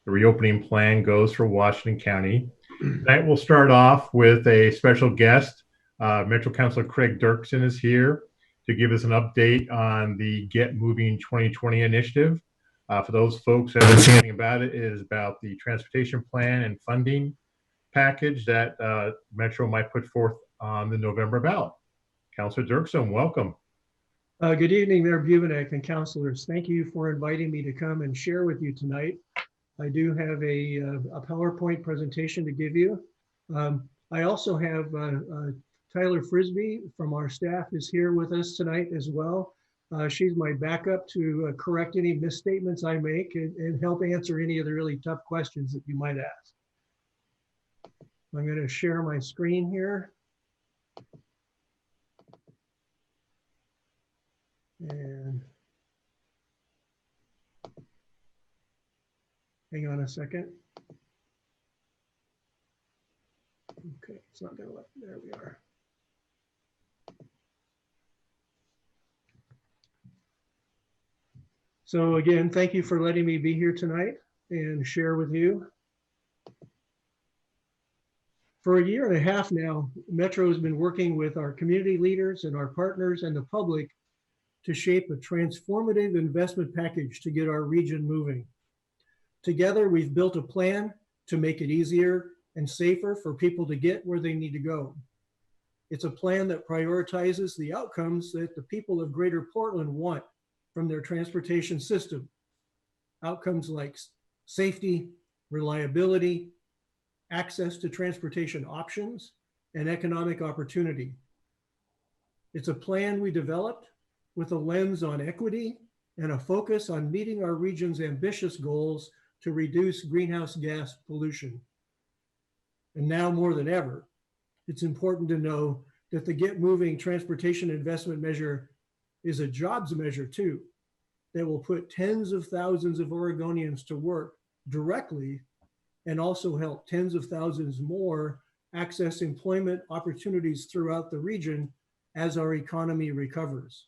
the reopening plan goes for Washington County. Tonight we'll start off with a special guest. Metro Councilor Craig Dirksen is here to give us an update on the Get Moving 2020 initiative. For those folks that haven't seen anything about it, it is about the transportation plan and funding package that Metro might put forth on the November ballot. Councilor Dirksen, welcome. Good evening, Mayor Bubenek and councilors. Thank you for inviting me to come and share with you tonight. I do have a PowerPoint presentation to give you. I also have Tyler Frisbee from our staff is here with us tonight as well. She's my backup to correct any misstatements I make and help answer any of the really tough questions that you might ask. I'm going to share my screen here. And hang on a second. Okay, it's not going to let, there we are. So again, thank you for letting me be here tonight and share with you. For a year and a half now, Metro has been working with our community leaders and our partners and the public to shape a transformative investment package to get our region moving. Together, we've built a plan to make it easier and safer for people to get where they need to go. It's a plan that prioritizes the outcomes that the people of Greater Portland want from their transportation system. Outcomes like safety, reliability, access to transportation options, and economic opportunity. It's a plan we developed with a lens on equity and a focus on meeting our region's ambitious goals to reduce greenhouse gas pollution. And now more than ever, it's important to know that the Get Moving Transportation Investment Measure is a jobs measure too, that will put tens of thousands of Oregonians to work directly and also help tens of thousands more access employment opportunities throughout the region as our economy recovers.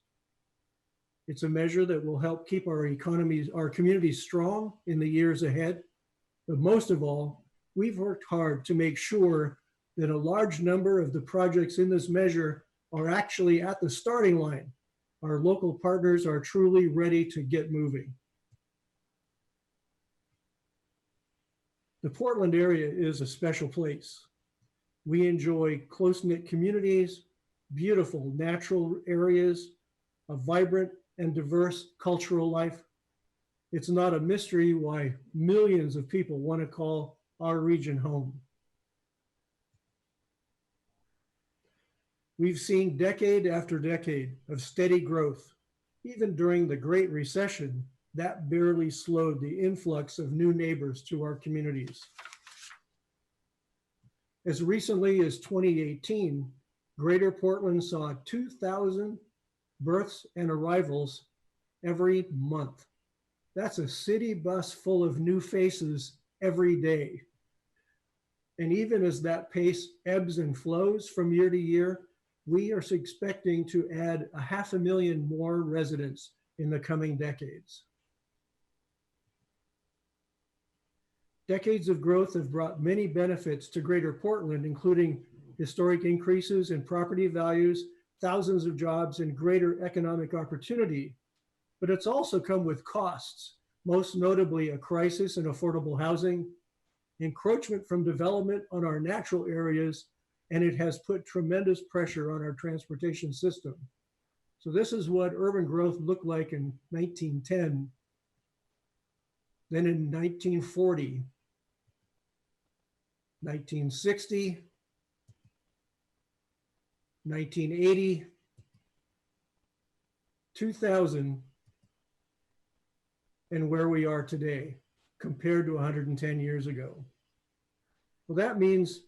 It's a measure that will help keep our economies, our communities strong in the years ahead. But most of all, we've worked hard to make sure that a large number of the projects in this measure are actually at the starting line. Our local partners are truly ready to get moving. The Portland area is a special place. We enjoy close-knit communities, beautiful natural areas, a vibrant and diverse cultural life. It's not a mystery why millions of people want to call our region home. We've seen decade after decade of steady growth. Even during the Great Recession, that barely slowed the influx of new neighbors to our communities. As recently as 2018, Greater Portland saw 2,000 births and arrivals every month. That's a city bus full of new faces every day. And even as that pace ebbs and flows from year to year, we are expecting to add 500,000 more residents in the coming decades. Decades of growth have brought many benefits to Greater Portland, including historic increases in property values, thousands of jobs, and greater economic opportunity. But it's also come with costs, most notably a crisis in affordable housing, encroachment from development on our natural areas, and it has put tremendous pressure on our transportation system. So this is what urban growth looked like in 1910, then in 1940, 1960, 1980, 2000, and where we are today compared to 110 years ago. Well, that means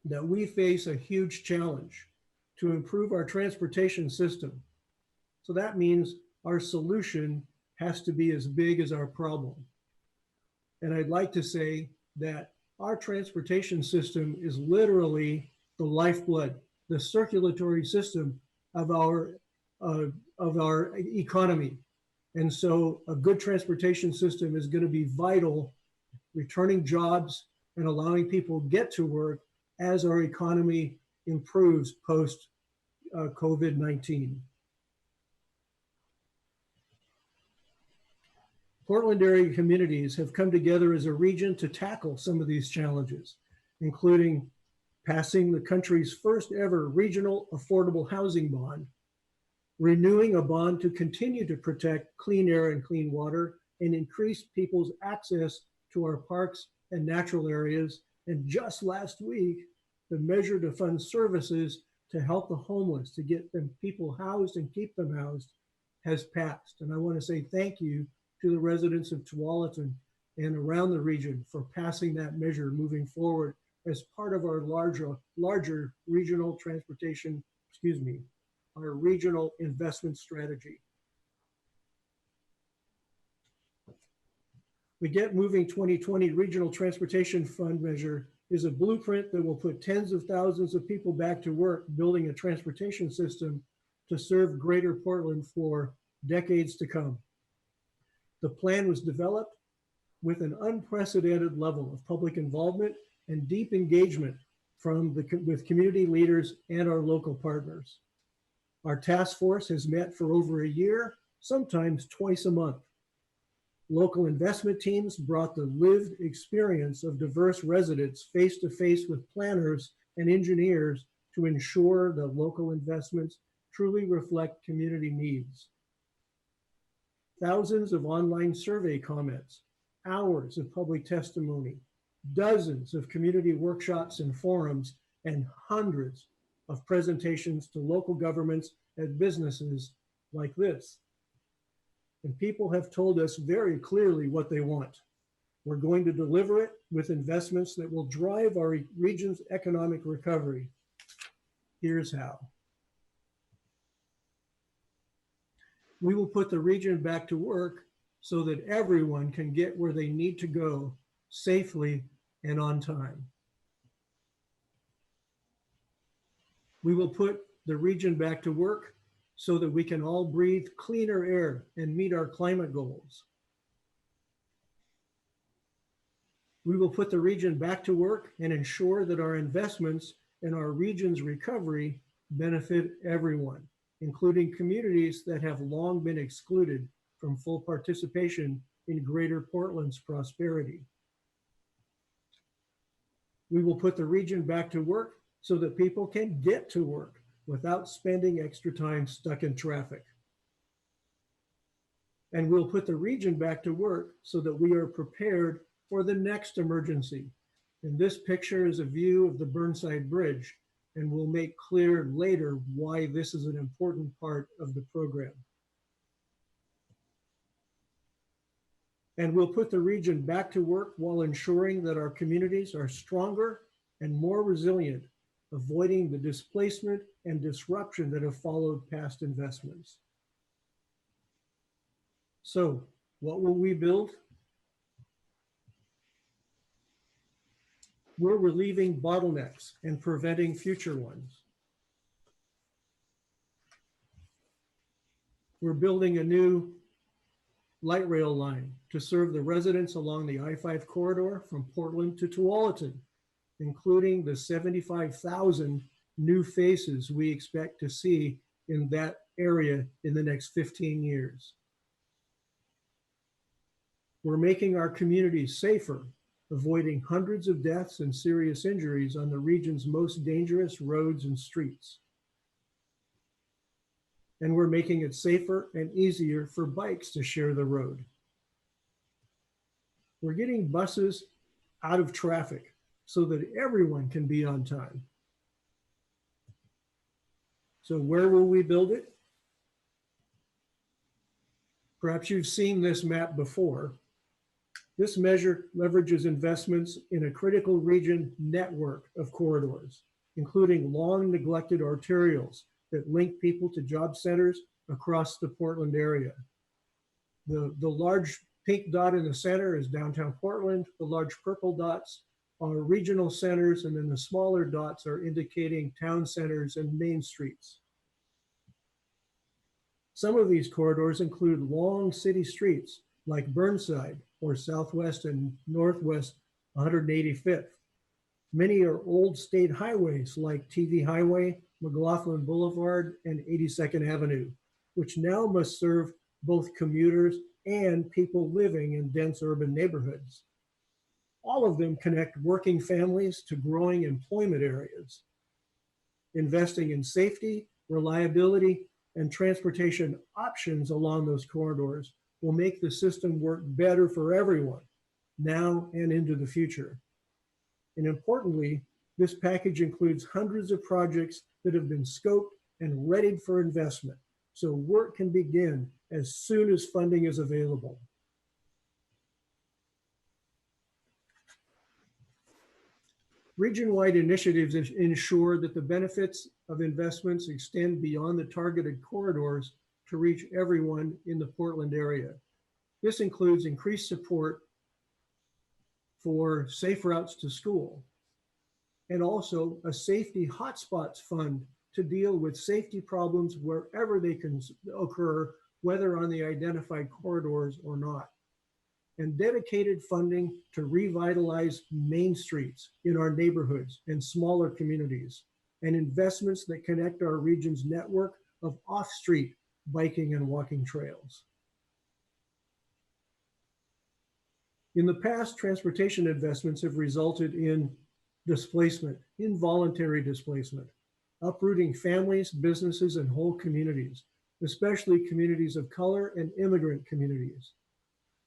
that we face a huge challenge to improve our transportation system. So that means our solution has to be as big as our problem. And I'd like to say that our transportation system is literally the lifeblood, the circulatory system of our economy. And so a good transportation system is going to be vital returning jobs, and allowing people to get to work as our economy improves post COVID-19. Portland area communities have come together as a region to tackle some of these challenges, including passing the country's first ever regional affordable housing bond, renewing a bond to continue to protect clean air and clean water and increase people's access to our parks and natural areas. And just last week, the measure to fund services to help the homeless, to get them people housed and keep them housed, has passed. And I want to say thank you to the residents of Tualatin and around the region for passing that measure moving forward as part of our larger regional transportation, our regional investment strategy. The Get Moving 2020 Regional Transportation Fund measure is a blueprint that will put tens of thousands of people back to work building a transportation system to serve greater Portland for decades to come. The plan was developed with an unprecedented level of public involvement and deep engagement with community leaders and our local partners. Our task force has met for over a year, sometimes twice a month. Local investment teams brought the lived experience of diverse residents face to face with planners and engineers to ensure that local investments truly reflect community needs. Thousands of online survey comments, hours of public testimony, dozens of community workshops and forums, and hundreds of presentations to local governments and businesses like this. And people have told us very clearly what they want. We're going to deliver it with investments that will drive our region's economic recovery. Here's how. We will put the region back to work so that everyone can get where they need to go safely and on time. We will put the region back to work so that we can all breathe cleaner air and meet our climate goals. We will put the region back to work and ensure that our investments in our region's recovery benefit everyone, including communities that have long been excluded from full participation in Greater Portland's prosperity. We will put the region back to work so that people can get to work without spending extra time stuck in traffic. And we'll put the region back to work so that we are prepared for the next emergency. And this picture is a view of the Burnside Bridge, and we'll make clear later why this is an important part of the program. And we'll put the region back to work while ensuring that our communities are stronger and more resilient, avoiding the displacement and disruption that have followed past investments. So, what will we build? We're relieving bottlenecks and preventing future ones. We're building a new light rail line to serve the residents along the I-5 corridor from Portland to Tualatin, including the 75,000 new faces we expect to see in that area in the next 15 years. We're making our communities safer, avoiding hundreds of deaths and serious injuries on the region's most dangerous roads and streets. And we're making it safer and easier for bikes to share the road. We're getting buses out of traffic so that everyone can be on time. So where will we build it? Perhaps you've seen this map before. This measure leverages investments in a critical region network of corridors, including long neglected arterials that link people to job centers across the Portland area. The large pink dot in the center is downtown Portland. The large purple dots are regional centers, and then the smaller dots are indicating town centers and main streets. Some of these corridors include long city streets like Burnside or Southwest and Northwest 185th. Many are old state highways like TV Highway, McLaughlin Boulevard, and 82nd Avenue, which now must serve both commuters and people living in dense urban neighborhoods. All of them connect working families to growing employment areas. Investing in safety, reliability, and transportation options along those corridors will make the system work better for everyone now and into the future. And importantly, this package includes hundreds of projects that have been scoped and readied for investment, so work can begin as soon as funding is available. Region-wide initiatives ensure that the benefits of investments extend beyond the targeted corridors to reach everyone in the Portland area. This includes increased support for safe routes to school, and also a safety hotspots fund to deal with safety problems wherever they can occur, whether on the identified corridors or not. And dedicated funding to revitalize main streets in our neighborhoods and smaller communities, and investments that connect our region's network of off-street biking and walking trails. In the past, transportation investments have resulted in displacement, involuntary displacement, uprooting families, businesses, and whole communities, especially communities of color and immigrant communities.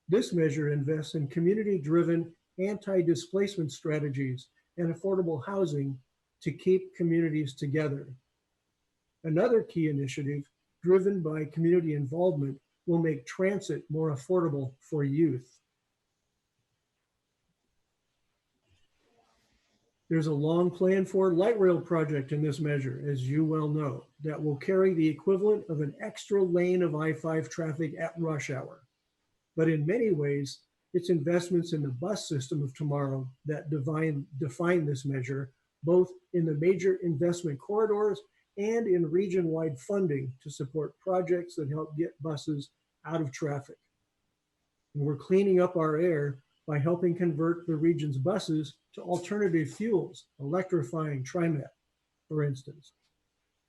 This measure invests in community-driven anti-displacement strategies and affordable housing to keep communities together. Another key initiative, driven by community involvement, will make transit more affordable for youth. There's a long planned for light rail project in this measure, as you well know, that will carry the equivalent of an extra lane of I-5 traffic at rush hour. But in many ways, it's investments in the bus system of tomorrow that define this measure, both in the major investment corridors and in region-wide funding to support projects that help get buses out of traffic. And we're cleaning up our air by helping convert the region's buses to alternative fuels, electrifying TriMet, for instance.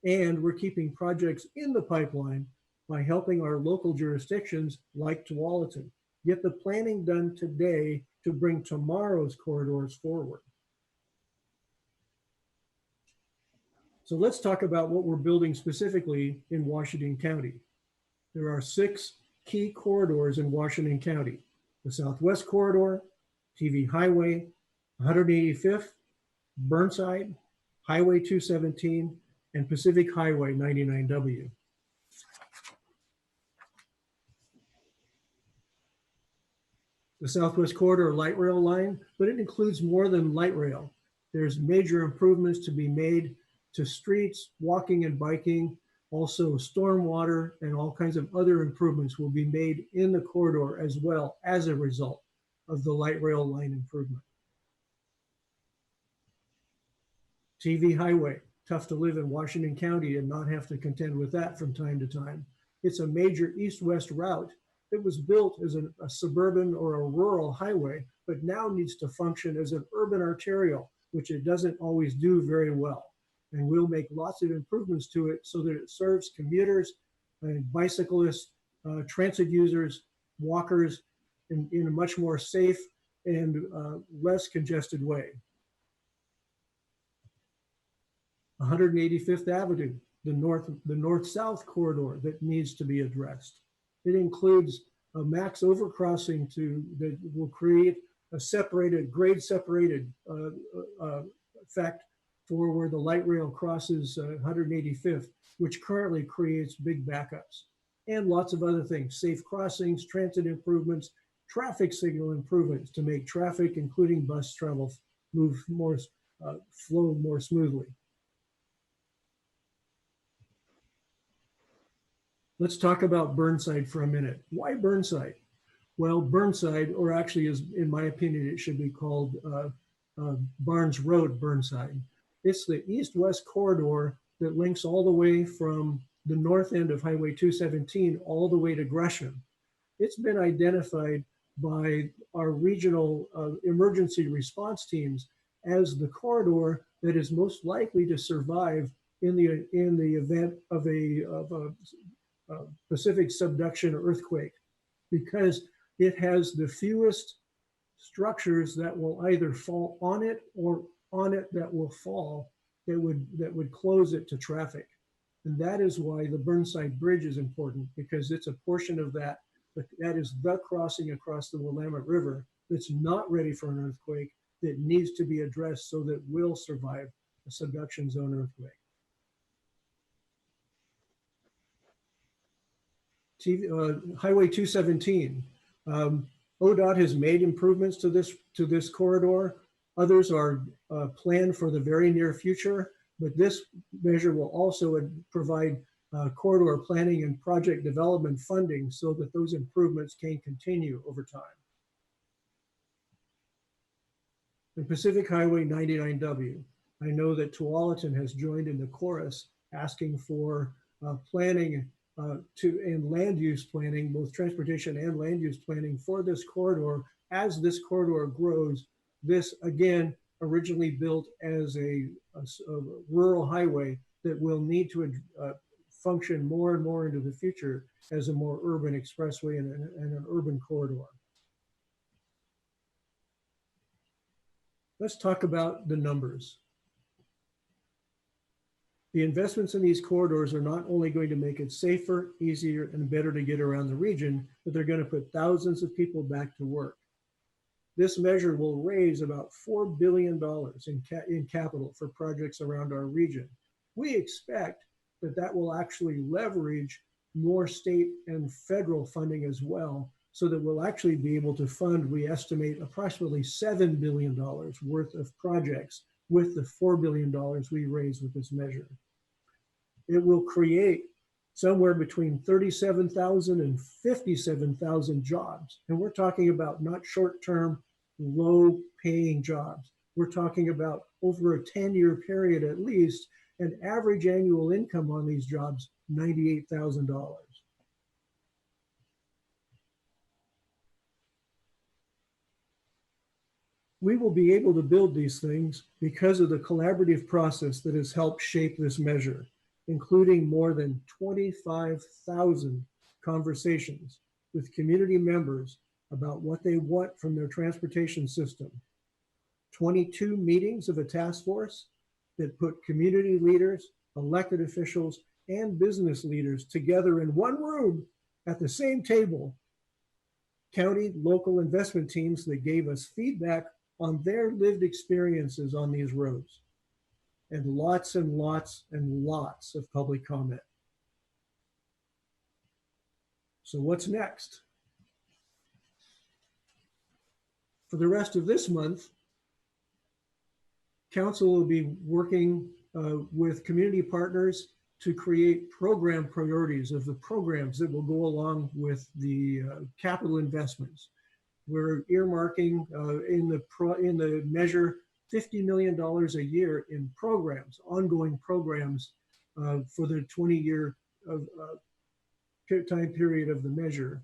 And we're keeping projects in the pipeline by helping our local jurisdictions like Tualatin get the planning done today to bring tomorrow's corridors forward. So let's talk about what we're building specifically in Washington County. There are 6 key corridors in Washington County: the Southwest Corridor, TV Highway, 185th, Burnside, Highway 217, and Pacific Highway 99W. The Southwest Corridor light rail line, but it includes more than light rail. There's major improvements to be made to streets, walking and biking, also stormwater, and all kinds of other improvements will be made in the corridor as well as a result of the light rail line improvement. TV Highway, tough to live in Washington County and not have to contend with that from time to time. It's a major east-west route that was built as a suburban or a rural highway, but now needs to function as an urban arterial, which it doesn't always do very well. And we'll make lots of improvements to it so that it serves commuters, bicyclists, transit users, walkers in a much more safe and less congested way. 185th Avenue, the north-south corridor that needs to be addressed. It includes a max overcrossing that will create a separated, grade-separated effect for where the light rail crosses 185th, which currently creates big backups, and lots of other things: safe crossings, transit improvements, traffic signal improvements to make traffic, including bus travel, flow more smoothly. Let's talk about Burnside for a minute. Why Burnside? Well, Burnside, or actually, in my opinion, it should be called Barnes Road Burnside. It's the east-west corridor that links all the way from the north end of Highway 217 all the way to Gresham. It's been identified by our regional emergency response teams as the corridor that is most likely to survive in the event of a Pacific subduction earthquake, because it has the fewest structures that will either fall on it or on it that will fall that would close it to traffic. And that is why the Burnside Bridge is important, because it's a portion of that is the crossing across the Willamette River that's not ready for an earthquake, that needs to be addressed so that will survive a subduction zone earthquake. Highway 217. ODOT has made improvements to this corridor. Others are planned for the very near future, but this measure will also provide corridor planning and project development funding so that those improvements can continue over time. The Pacific Highway 99W. I know that Tualatin has joined in the chorus asking for planning and land use planning, both transportation and land use planning for this corridor. As this corridor grows, this again, originally built as a rural highway that will need to function more and more into the future as a more urban expressway and an urban corridor. Let's talk about the numbers. The investments in these corridors are not only going to make it safer, easier, and better to get around the region, but they're going to put thousands of people back to work. This measure will raise about $4 billion in capital for projects around our region. We expect that will actually leverage more state and federal funding as well, so that we'll actually be able to fund, we estimate, approximately $7 billion worth of projects with the $4 billion we raise with this measure. It will create somewhere between 37,000 and 57,000 jobs. And we're talking about not short-term, low-paying jobs. We're talking about over a 10-year period at least, an average annual income on these jobs, $98,000. We will be able to build these things because of the collaborative process that has helped shape this measure, including more than 25,000 conversations with community members about what they want from their transportation system, 22 meetings of a task force that put community leaders, elected officials, and business leaders together in one room at the same table, county, local investment teams that gave us feedback on their lived experiences on these roads, and lots and lots and lots of public comment. So what's next? For the rest of this month, Council will be working with community partners to create program priorities of the programs that will go along with the capital investments. We're earmarking in the measure $50 million a year in programs, ongoing programs for the 20-year time period of the measure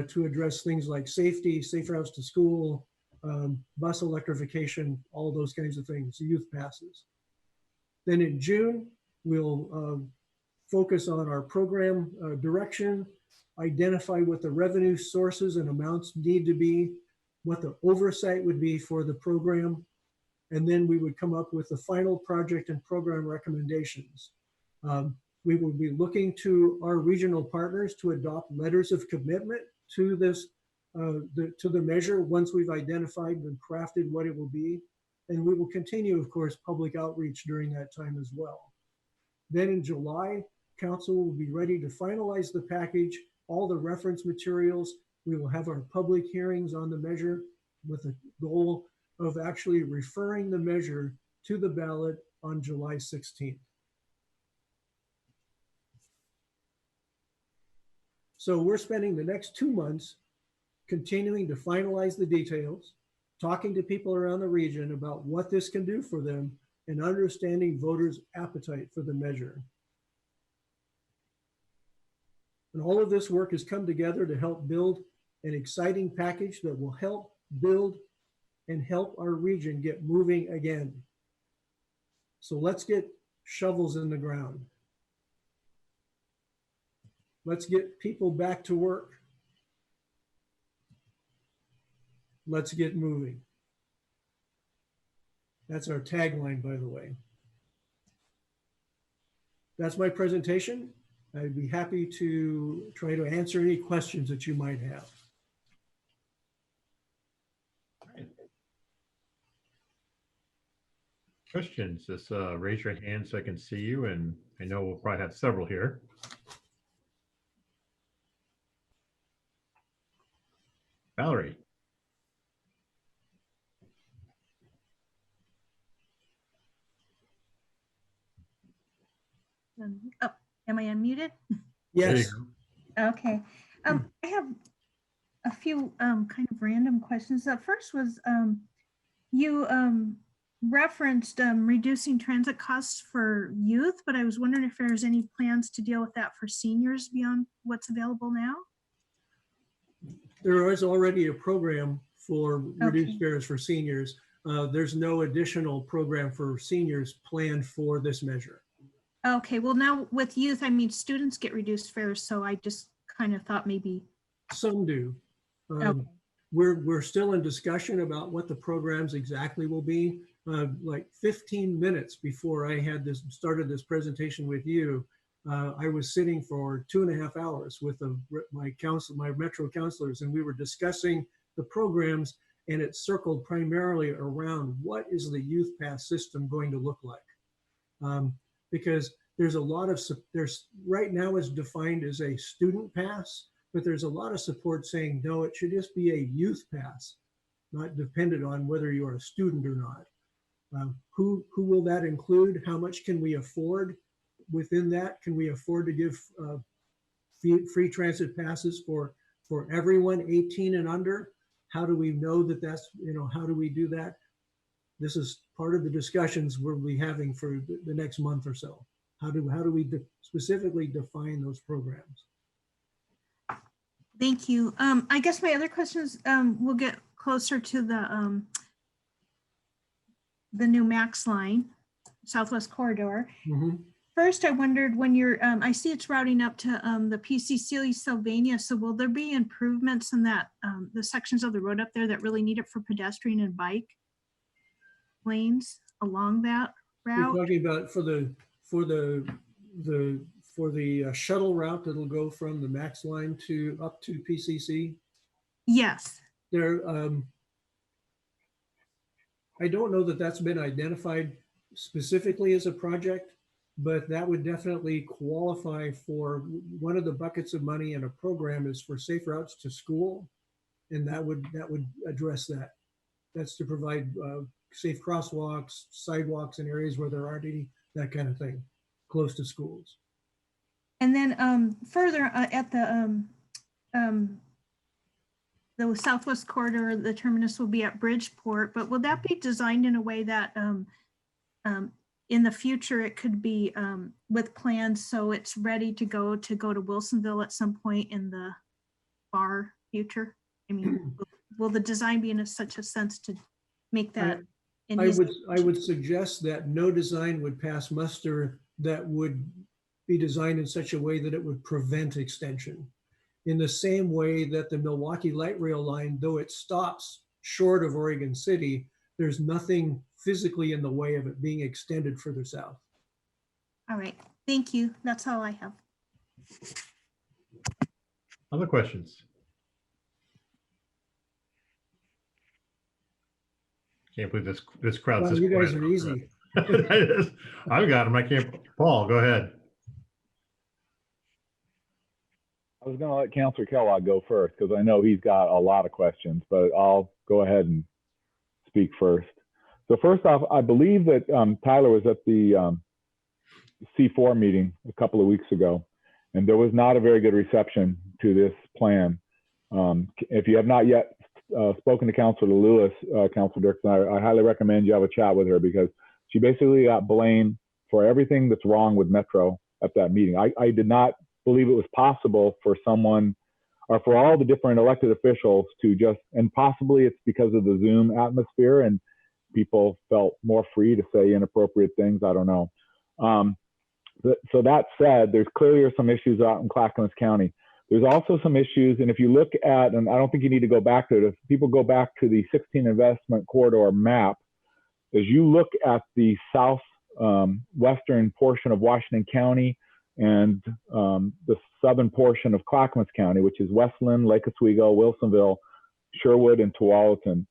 to address things like safety, safe routes to school, bus electrification, all those kinds of things, youth passes. Then in June, we'll focus on our program direction, identify what the revenue sources and amounts need to be, what the oversight would be for the program, and then we would come up with the final project and program recommendations. We will be looking to our regional partners to adopt letters of commitment to this, to the measure once we've identified and crafted what it will be. And we will continue, of course, public outreach during that time as well. Then in July, Council will be ready to finalize the package, all the reference materials. We will have our public hearings on the measure with the goal of actually referring the measure to the ballot on July 16th. So we're spending the next 2 months continuing to finalize the details, talking to people around the region about what this can do for them, and understanding voters' appetite for the measure. And all of this work has come together to help build an exciting package that will help build and help our region get moving again. So let's get shovels in the ground. Let's get people back to work. Let's get moving. That's our tagline, by the way. That's my presentation. I'd be happy to try to answer any questions that you might have. Questions, just raise your hand so I can see you, and I know we'll probably have several here. Valerie. Oh, am I unmuted? Yes. Okay. I have a few kind of random questions. The first was you referenced reducing transit costs for youth, but I was wondering if there's any plans to deal with that for seniors beyond what's available now? There is already a program for reduced Okay. fares for seniors. There's no additional program for seniors planned for this measure. Okay, well now with youth, I mean, students get reduced fares, so I just kind of thought maybe. Some do. Okay. We're still in discussion about what the programs exactly will be. Like 15 minutes before I had started this presentation with you, I was sitting for 2.5 hours with my Metro counselors, and we were discussing the programs, and it circled primarily around what is the youth pass system going to look like? Because there's a lot of, right now it's defined as a student pass, but there's a lot of support saying, no, it should just be a youth pass, not dependent on whether you're a student or not. Who will that include? How much can we afford within that? Can we afford to give free transit passes for everyone 18 and under? How do we know that that's, how do we do that? This is part of the discussions we'll be having for the next month or so. How do we specifically define those programs? Thank you. I guess my other questions, we'll get closer to the new MAX line, Southwest Corridor. Mm-hmm. First, I wondered when you're, I see it's routing up to the PC Sylvania. So will there be improvements in that, the sections of the road up there that really need it for pedestrian and bike lanes along that route? You're talking about for the shuttle route that'll go from the MAX line up to PCC? Yes. There, I don't know that that's been identified specifically as a project, but that would definitely qualify for one of the buckets of money in a program is for safe routes to school, and that would address that. That's to provide safe crosswalks, sidewalks in areas where there aren't any, that kind of thing, close to schools. And then further at the Southwest Corridor, the terminus will be at Bridgeport, but will that be designed in a way that in the future it could be with plans so it's ready to go to Wilsonville at some point in the far future? I mean, will the design be in such a sense to make that? I would suggest that no design would pass muster that would be designed in such a way that it would prevent extension. In the same way that the Milwaukee Light Rail line, though it stops short of Oregon City, there's nothing physically in the way of it being extended further south. All right, thank you. That's all I have. Other questions? Can't believe this crowd's Well, this you guys quiet. are easy. I've got them. I can't. Paul, go ahead. I was going to let Councilor Kellogg go first because I know he's got a lot of questions, but I'll go ahead and speak first. So first off, I believe that Tyler was at the C4 meeting a couple of weeks ago, and there was not a very good reception to this plan. If you have not yet spoken to Councilor Lewis, Councilor Dirksen, I highly recommend you have a chat with her because she basically got blamed for everything that's wrong with Metro at that meeting. I did not believe it was possible for someone are for all the different elected officials to just, and possibly it's because of the Zoom atmosphere and people felt more free to say inappropriate things. I don't know. So that said, there's clearly some issues out in Clackamas County. There's also some issues, and if you look at, and I don't think you need to go back to it, if people go back to the 16 investment corridor map, as you look at the south western portion of Washington County and the southern portion of Clackamas County, which is Westland, Lake Oswego, Wilsonville, Sherwood, and Tualatin,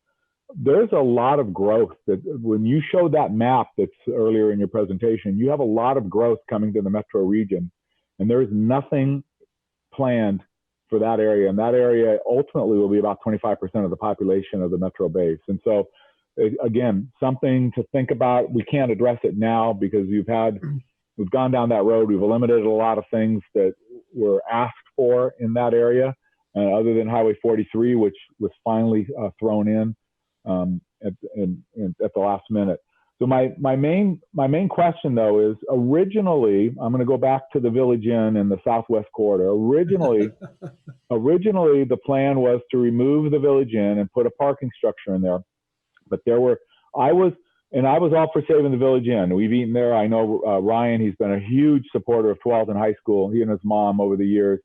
there's a lot of growth. That when you showed that map that's earlier in your presentation, you have a lot of growth coming to the metro region, and there is nothing planned for that area. And that area ultimately will be about 25% of the population of the metro base. And so, again, something to think about. We can't address it now because we've gone down that road. We've eliminated a lot of things that were asked for in that area, other than Highway 43, which was finally thrown in at the last minute. So my main question though is, originally, I'm going to go back to the Village Inn in the Southwest Corridor. Originally the plan was to remove the Village Inn and put a parking structure in there. But I was all for saving the Village Inn. We've eaten there. I know Ryan, he's been a huge supporter of 12th and High School, he and his mom over the years.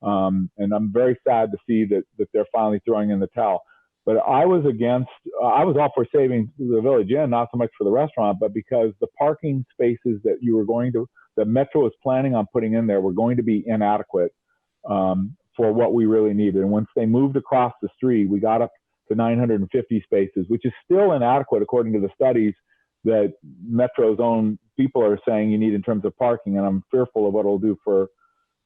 And I'm very sad to see that they're finally throwing in the towel. But I was all for saving the Village Inn, not so much for the restaurant, but because the parking spaces that Metro was planning on putting in there were going to be inadequate for what we really needed. And once they moved across the street, we got up to 950 spaces, which is still inadequate according to the studies that Metro's own people are saying you need in terms of parking. And I'm fearful of what it'll do for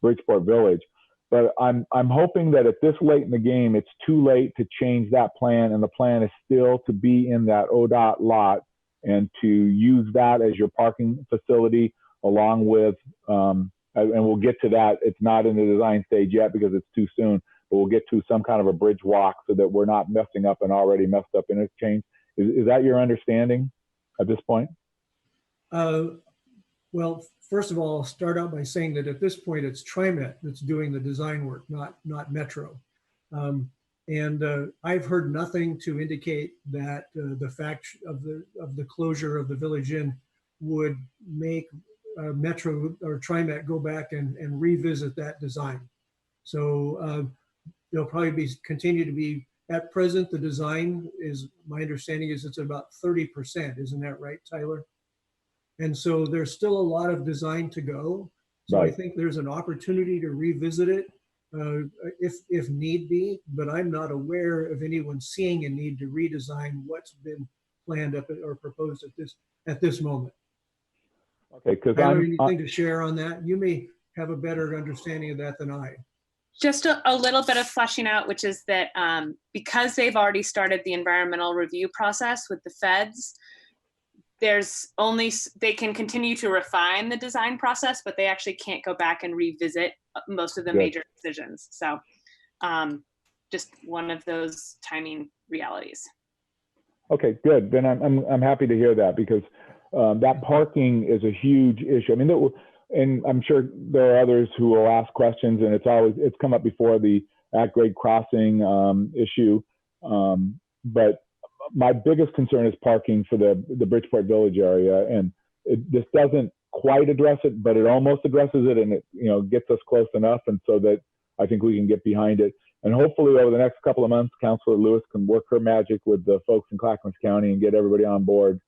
Bridgeport Village. But I'm hoping that at this late in the game, it's too late to change that plan, and the plan is still to be in that ODOT lot and to use that as your parking facility, along with, and we'll get to that. It's not in the design stage yet because it's too soon, but we'll get to some kind of a bridge walk so that we're not messing up an already messed up interchange. Is that your understanding at this point? Well, first of all, I'll start out by saying that at this point, it's TriMet that's doing the design work, not Metro. I've heard nothing to indicate that the fact of the closure of the Village Inn would make Metro or TriMet go back and revisit that design. So there'll probably continue to be, at present, the design is, my understanding is it's about 30%. Isn't that right, Tyler? And so there's still a lot of design to go. So right. I think there's an opportunity to revisit it if need be, but I'm not aware of anyone seeing a need to redesign what's been planned up or proposed at this moment. Okay, because anything to share on that? You may have a better understanding of that than I. Just a little bit of fleshing out, which is that because they've already started the environmental review process with the feds, they can continue to refine the design process, but they actually can't go back and revisit most of the major decisions. So just one of those timing realities. Okay, good. Then I'm happy to hear that, because that parking is a huge issue. I mean, and I'm sure there are others who will ask questions, and it's come up before, the at-grade crossing issue. But my biggest concern is parking for the Bridgeport Village area, and this doesn't quite address it, but it almost addresses it, and it gets us close enough, and so that I think we can get behind it. And hopefully over the next couple of months, Councilor Lewis can work her magic with the folks in Clackamas County and get everybody on board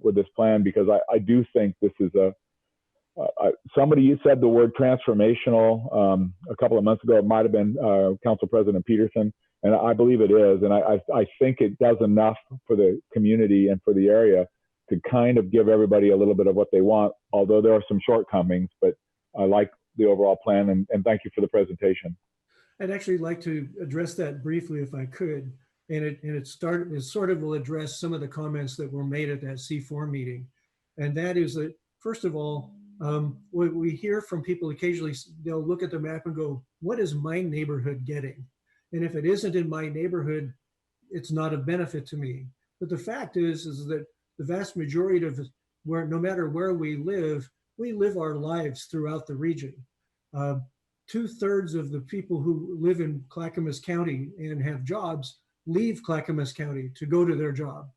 with this plan, because I do think this is somebody said the word transformational a couple of months ago. It might have been Council President Peterson. And I believe it is. And I think it does enough for the community and for the area to kind of give everybody a little bit of what they want, although there are some shortcomings, but I like the overall plan, and thank you for the presentation. I'd actually like to address that briefly if I could. And it sort of will address some of the comments that were made at that C4 meeting. And that is that, first of all, what we hear from people occasionally, they'll look at the map and go, what is my neighborhood getting? And if it isn't in my neighborhood, it's not of benefit to me. But the fact is that the vast majority of no matter where we live our lives throughout the region. 2/3 of the people who live in Clackamas County and have jobs leave Clackamas County to go to their job.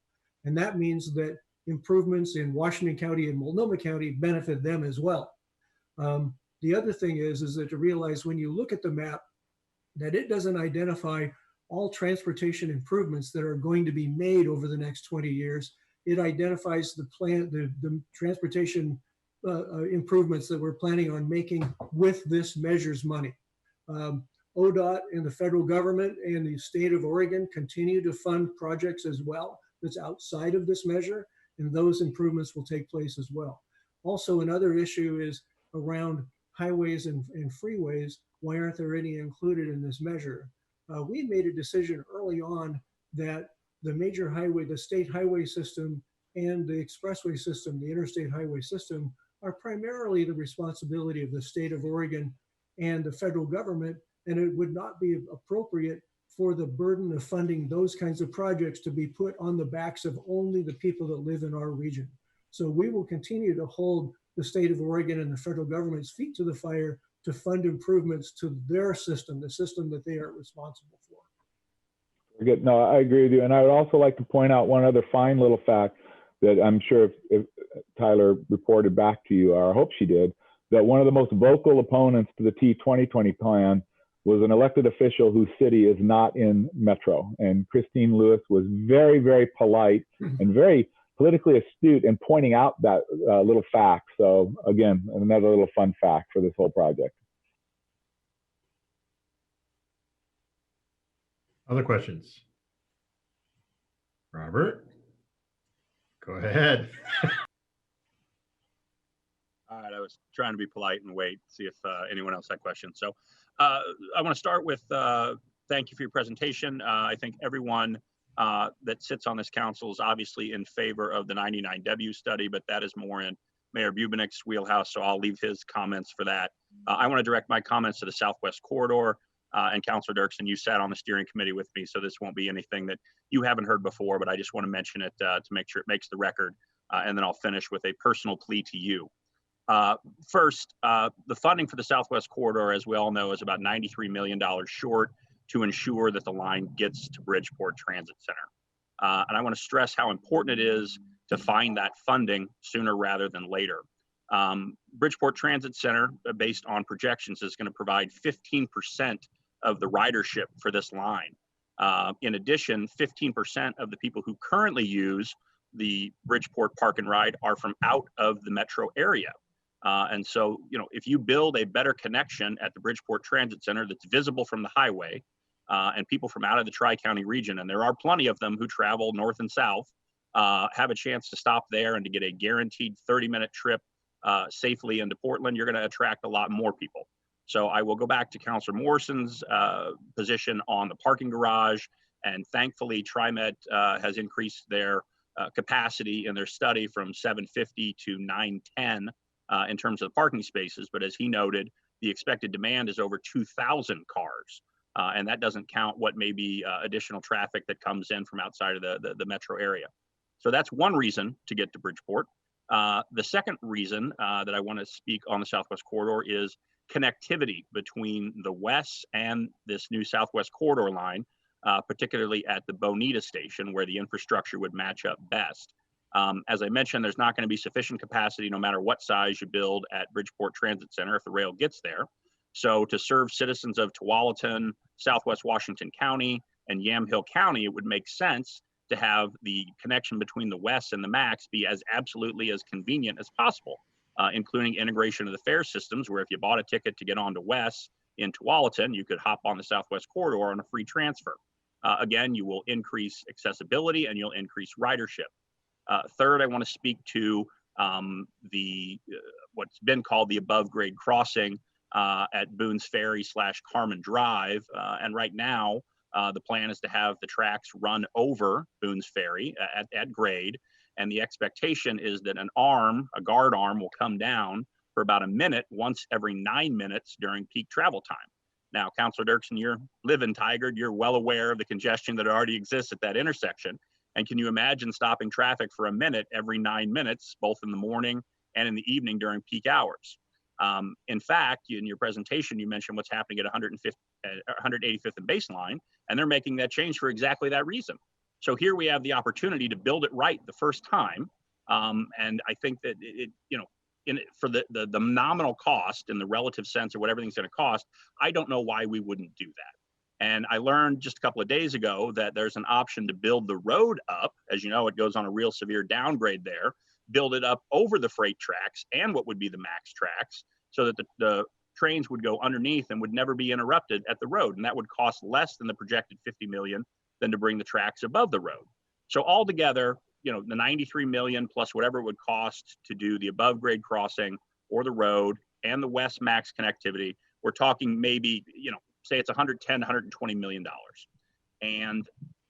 And that means that improvements in Washington County and Multnomah County benefit them as well. The other thing is that to realize when you look at the map that it doesn't identify all transportation improvements that are going to be made over the next 20 years. It identifies the transportation improvements that we're planning on making with this measure's money. ODOT and the federal government and the state of Oregon continue to fund projects as well that's outside of this measure, and those improvements will take place as well. Also, another issue is around highways and freeways. Why aren't there any included in this measure? We made a decision early on that the major highway, the state highway system and the expressway system, the interstate highway system, are primarily the responsibility of the state of Oregon and the federal government, and it would not be appropriate for the burden of funding those kinds of projects to be put on the backs of only the people that live in our region. So we will continue to hold the state of Oregon and the federal government's feet to the fire to fund improvements to their system, the system that they are responsible for. Good. No, I agree with you. And I would also like to point out one other fine little fact that I'm sure if Tyler reported back to you, or I hope she did, that one of the most vocal opponents to the T2020 plan was an elected official whose city is not in Metro. And Christine Lewis was very, very polite and very politically astute in pointing out that little fact. So again, another little fun fact for this whole project. Other questions? Robert, go ahead. All right, I was trying to be polite and wait, see if anyone else had questions. So I want to start with thank you for your presentation. I think everyone that sits on this council is obviously in favor of the 99W study, but that is more in Mayor Bubenick's wheelhouse, so I'll leave his comments for that. I want to direct my comments to the Southwest Corridor, and Councilor Dirksen, you sat on the steering committee with me, so this won't be anything that you haven't heard before, but I just want to mention it to make sure it makes the record, and then I'll finish with a personal plea to you. First, the funding for the Southwest Corridor, as we all know, is about $93 million short to ensure that the line gets to Bridgeport Transit Center. And I want to stress how important it is to find that funding sooner rather than later. Bridgeport Transit Center, based on projections, is going to provide 15% of the ridership for this line. In addition, 15% of the people who currently use the Bridgeport Park and Ride are from out of the metro area. And so, you know, if you build a better connection at the Bridgeport Transit Center that's visible from the highway, and people from out of the Tri-County region, and there are plenty of them who travel north and south, have a chance to stop there and to get a guaranteed 30-minute trip safely into Portland, you're going to attract a lot more people. So I will go back to Councilor Morrison's position on the parking garage, and thankfully TriMet has increased their capacity in their study from 750 to 910 in terms of the parking spaces. But as he noted, the expected demand is over 2,000 cars. And that doesn't count what may be additional traffic that comes in from outside of the metro area. So that's one reason to get to Bridgeport. The second reason that I want to speak on the Southwest Corridor is connectivity between the west and this new Southwest Corridor line, particularly at the Bonita station where the infrastructure would match up best. As I mentioned, there's not going to be sufficient capacity no matter what size you build at Bridgeport Transit Center if the rail gets there. So to serve citizens of Tualatin, Southwest Washington County, and Yamhill County, it would make sense to have the connection between the West and the MAX be as absolutely as convenient as possible, including integration of the fare systems, where if you bought a ticket to get onto West in Tualatin, you could hop on the Southwest Corridor on a free transfer. Again, you will increase accessibility and you'll increase ridership. Third, I want to speak to what's been called the above grade crossing at Boone's Ferry / Carmen Drive. And right now, the plan is to have the tracks run over Boone's Ferry at grade. And the expectation is that a guard arm will come down for about a minute once every 9 minutes during peak travel time. Now, Councilor Dirksen, you live in Tigard, you're well aware of the congestion that already exists at that intersection. And can you imagine stopping traffic for a minute every 9 minutes, both in the morning and in the evening during peak hours? In fact, in your presentation, you mentioned what's happening at 185th and Baseline, and they're making that change for exactly that reason. So here we have the opportunity to build it right the first time. And I think that for the nominal cost and the relative sense of what everything's going to cost, I don't know why we wouldn't do that. And I learned just a couple of days ago that there's an option to build the road up. As you know, it goes on a real severe downgrade there, build it up over the freight tracks and what would be the max tracks, so that the trains would go underneath and would never be interrupted at the road. And that would cost less than the projected 50 million than to bring the tracks above the road. So altogether, the 93 million plus whatever it would cost to do the above grade crossing or the road and the west max connectivity, we're talking maybe, say it's 110, 120 million dollars. And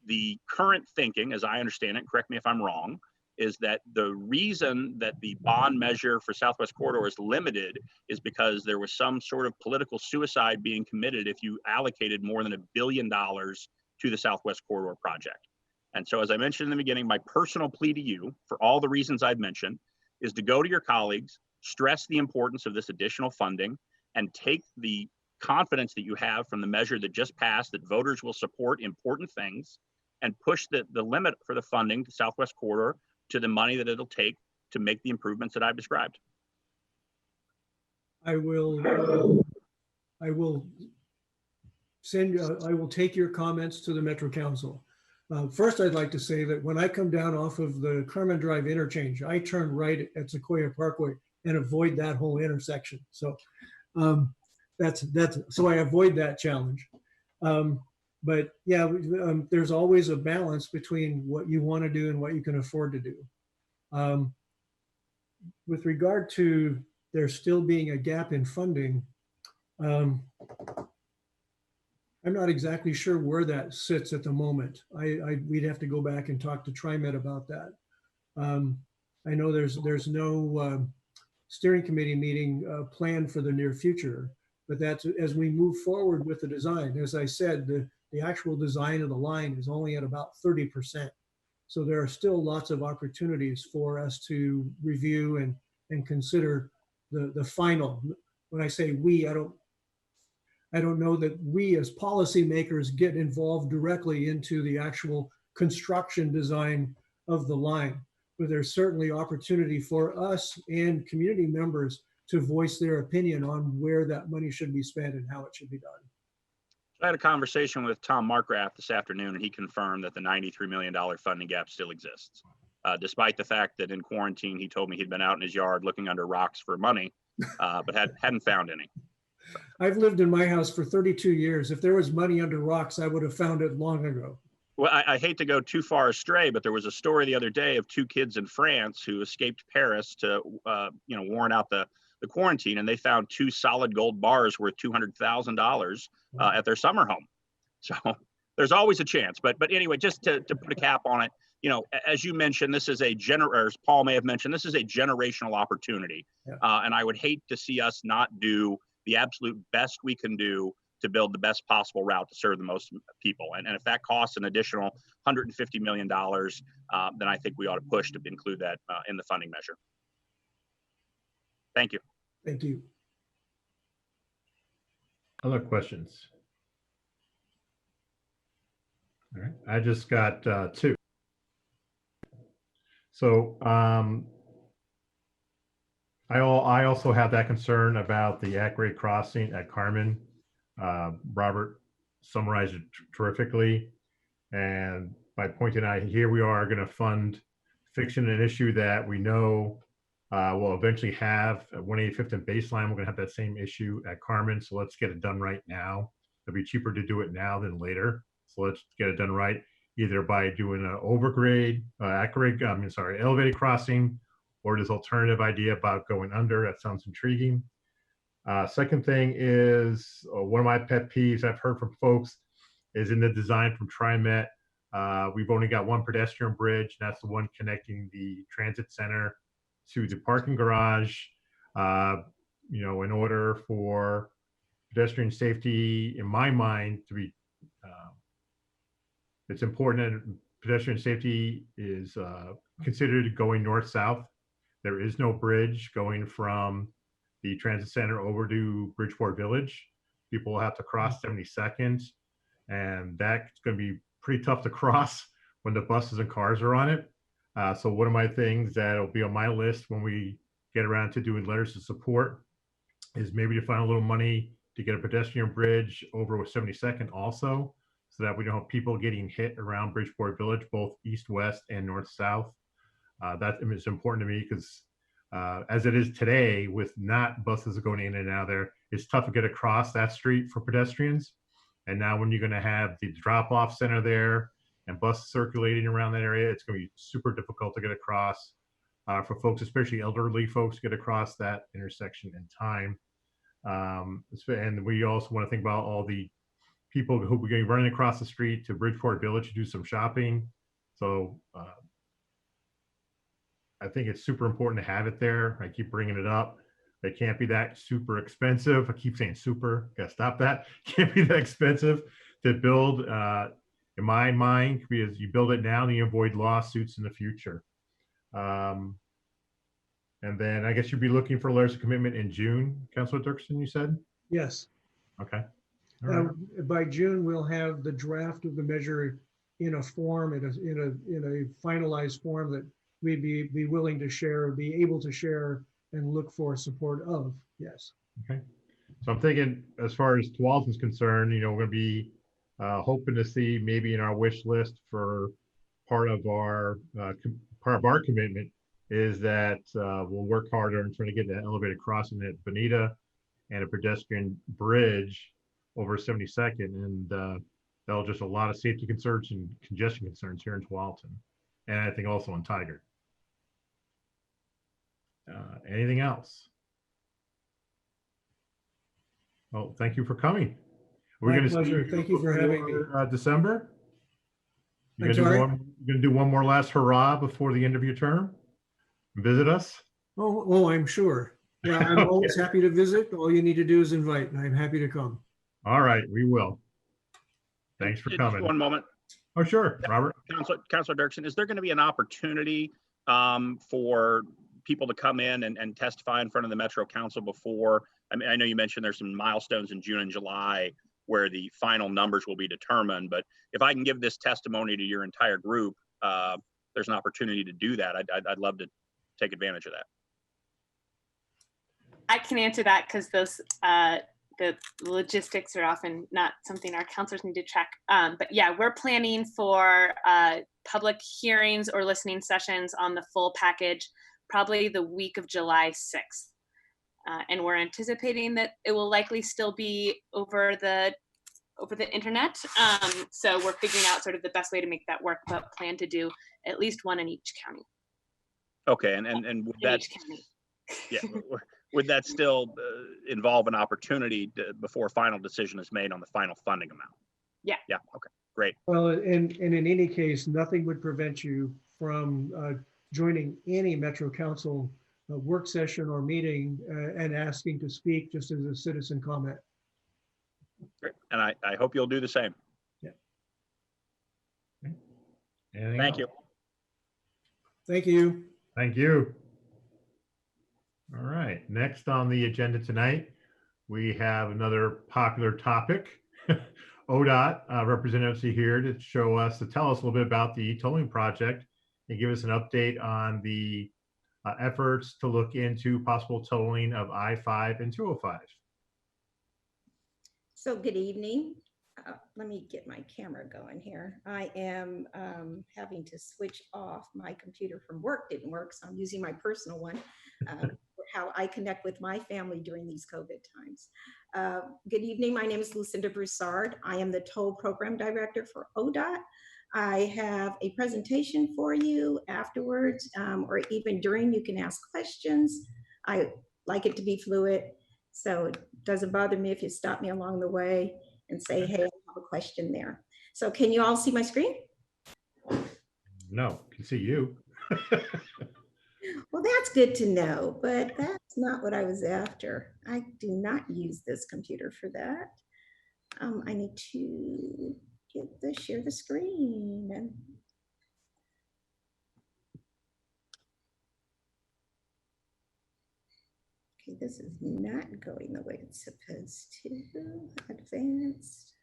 the current thinking, as I understand it, correct me if I'm wrong, is that the reason that the bond measure for Southwest Corridor is limited is because there was some sort of political suicide being committed if you allocated more than $1 billion to the Southwest Corridor project. And so, as I mentioned in the beginning, my personal plea to you, for all the reasons I've mentioned, is to go to your colleagues, stress the importance of this additional funding, and take the confidence that you have from the measure that just passed that voters will support important things, and push the limit for the funding to Southwest Corridor to the money that it'll take to make the improvements that I've described. I will take your comments to the Metro Council. First, I'd like to say that when I come down off of the Carmen Drive interchange, I turn right at Sequoia Parkway and avoid that whole intersection. So so I avoid that challenge. But yeah, there's always a balance between what you want to do and what you can afford to do. With regard to there still being a gap in funding, I'm not exactly sure where that sits at the moment. We'd have to go back and talk to TriMet about that. I know there's no steering committee meeting planned for the near future, but that's as we move forward with the design. As I said, the actual design of the line is only at about 30%. So there are still lots of opportunities for us to review and consider the final. When I say we, I don't know that we as policymakers get involved directly into the actual construction design of the line, but there's certainly opportunity for us and community members to voice their opinion on where that money should be spent and how it should be done. I had a conversation with Tom Markgraf this afternoon, and he confirmed that the $93 million funding gap still exists. Despite the fact that in quarantine, he told me he'd been out in his yard looking under rocks for money, but hadn't found any. I've lived in my house for 32 years. If there was money under rocks, I would have found it long ago. Well, I hate to go too far astray, but there was a story the other day of 2 kids in France who escaped Paris to, warrant out the quarantine, and they found 2 solid gold bars worth $200,000 at their summer home. So there's always a chance. But anyway, just to put a cap on it, as you mentioned, this is as Paul may have mentioned, this is a generational opportunity. Yeah. And I would hate to see us not do the absolute best we can do to build the best possible route to serve the most people. And if that costs an additional $150 million, then I think we ought to push to include that in the funding measure. Thank you. Thank you. Other questions? All right, I just got 2. So I also have that concern about the at-grade crossing at Carmen. Robert summarized it terrifically. And by pointing out, here we are going to fund fixing an issue that we know we'll eventually have at 185th and Baseline. We're going to have that same issue at Carmen. So let's get it done right now. It'll be cheaper to do it now than later. So let's get it done right, either by doing an overgrade, elevated crossing, or this alternative idea about going under. That sounds intriguing. Second thing is one of my pet peeves I've heard from folks is in the design from TriMet. We've only got one pedestrian bridge, and that's the one connecting the transit center to the parking garage. In order for pedestrian safety, in my mind, to be, it's important that pedestrian safety is considered going north-south. There is no bridge going from the transit center over to Bridgeport Village. People will have to cross 72nd, and that's going to be pretty tough to cross when the buses and cars are on it. So one of my things that will be on my list when we get around to doing letters of support is maybe to find a little money to get a pedestrian bridge over with 72nd also, so that we don't have people getting hit around Bridgeport Village, both east-west and north-south. That is important to me because as it is today, with not buses going in and out there, it's tough to get across that street for pedestrians. And now when you're going to have the drop-off center there and buses circulating around that area, it's going to be super difficult to get across for folks, especially elderly folks, to get across that intersection in time. And we also want to think about all the people who will be running across the street to Bridgeport Village to do some shopping. So I think it's super important to have it there. I keep bringing it up. It can't be that super expensive. I keep saying super, gotta stop that. Can't be that expensive to build, in my mind, because you build it now and you avoid lawsuits in the future. And then I guess you'd be looking for letters of commitment in June, Councilor Dirksen, you said? Yes. Okay. All right. By June, we'll have the draft of the measure in a form, in a finalized form that we'd be willing to share, be able to share and look for support of. Yes. Okay. So I'm thinking, as far as Tualatin's concerned, we're going to be hoping to see maybe in our wish list for part of our commitment is that we'll work harder and try to get an elevated crossing at Bonita and a pedestrian bridge over 72nd, and that'll just a lot of safety concerns and congestion concerns here in Tualatin, and I think also in Tiger. Anything else? Well, thank you for coming. My pleasure. Thank you for having me. December? I'm sorry? You're going to do one more last hurrah before the end of your term? Visit us? Oh, I'm sure. Yeah, I'm always happy to visit. All you need to do is invite, and I'm happy to come. All right, we will. Thanks for Just coming. one moment. Oh, sure, Robert. Councilor Dirksen, is there going to be an opportunity for people to come in and testify in front of the Metro Council before? I mean, I know you mentioned there's some milestones in June and July where the final numbers will be determined, but if I can give this testimony to your entire group, there's an opportunity to do that. I'd love to take advantage of that. I can answer that because those the logistics are often not something our counselors need to check. But yeah, we're planning for public hearings or listening sessions on the full package, probably the week of July 6th. And we're anticipating that it will likely still be over the internet. So we're figuring out sort of the best way to make that work, but plan to do at least one in each county. Okay, and would that, yeah, would that still involve an opportunity before a final decision is made on the final funding amount? Yeah. Yeah. Okay. Great. Well, and in any case, nothing would prevent you from joining any Metro Council work session or meeting and asking to speak just as a citizen comment. Great. And I hope you'll do the same. Yeah. Thank you. Thank you. Thank you. All right, next on the agenda tonight, we have another popular topic. ODOT representatives are here to tell us a little bit about the tolling project and give us an update on the efforts to look into possible tolling of I-5 and 205. So good evening. Let me get my camera going here. I am having to switch off my computer from work. Didn't work, so I'm using my personal one for how I connect with my family during these COVID times. Good evening. My name is Lucinda Broussard. I am the Toll Program Director for ODOT. I have a presentation for you afterwards, or even during. You can ask questions. I like it to be fluid, so it doesn't bother me if you stop me along the way and say, hey, I have a question there. So can you all see my screen? No, can see you. Well, that's good to know, but that's not what I was after. I do not use this computer for that. I need to share the screen. And okay, this is not going the way it's supposed to. Advanced.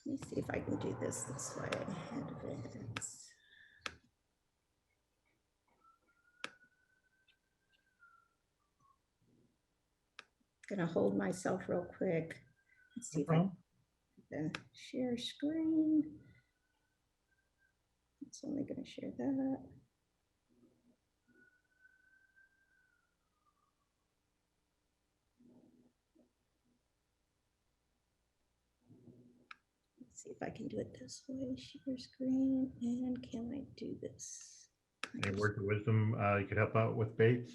Let me see if I can do this way. Advance. Gonna hold myself real quick. Let's see if I can share screen. It's only gonna share that. Let's see if I can do it this way. Share screen, and can I do this? Any words of wisdom you could help out with, Bates?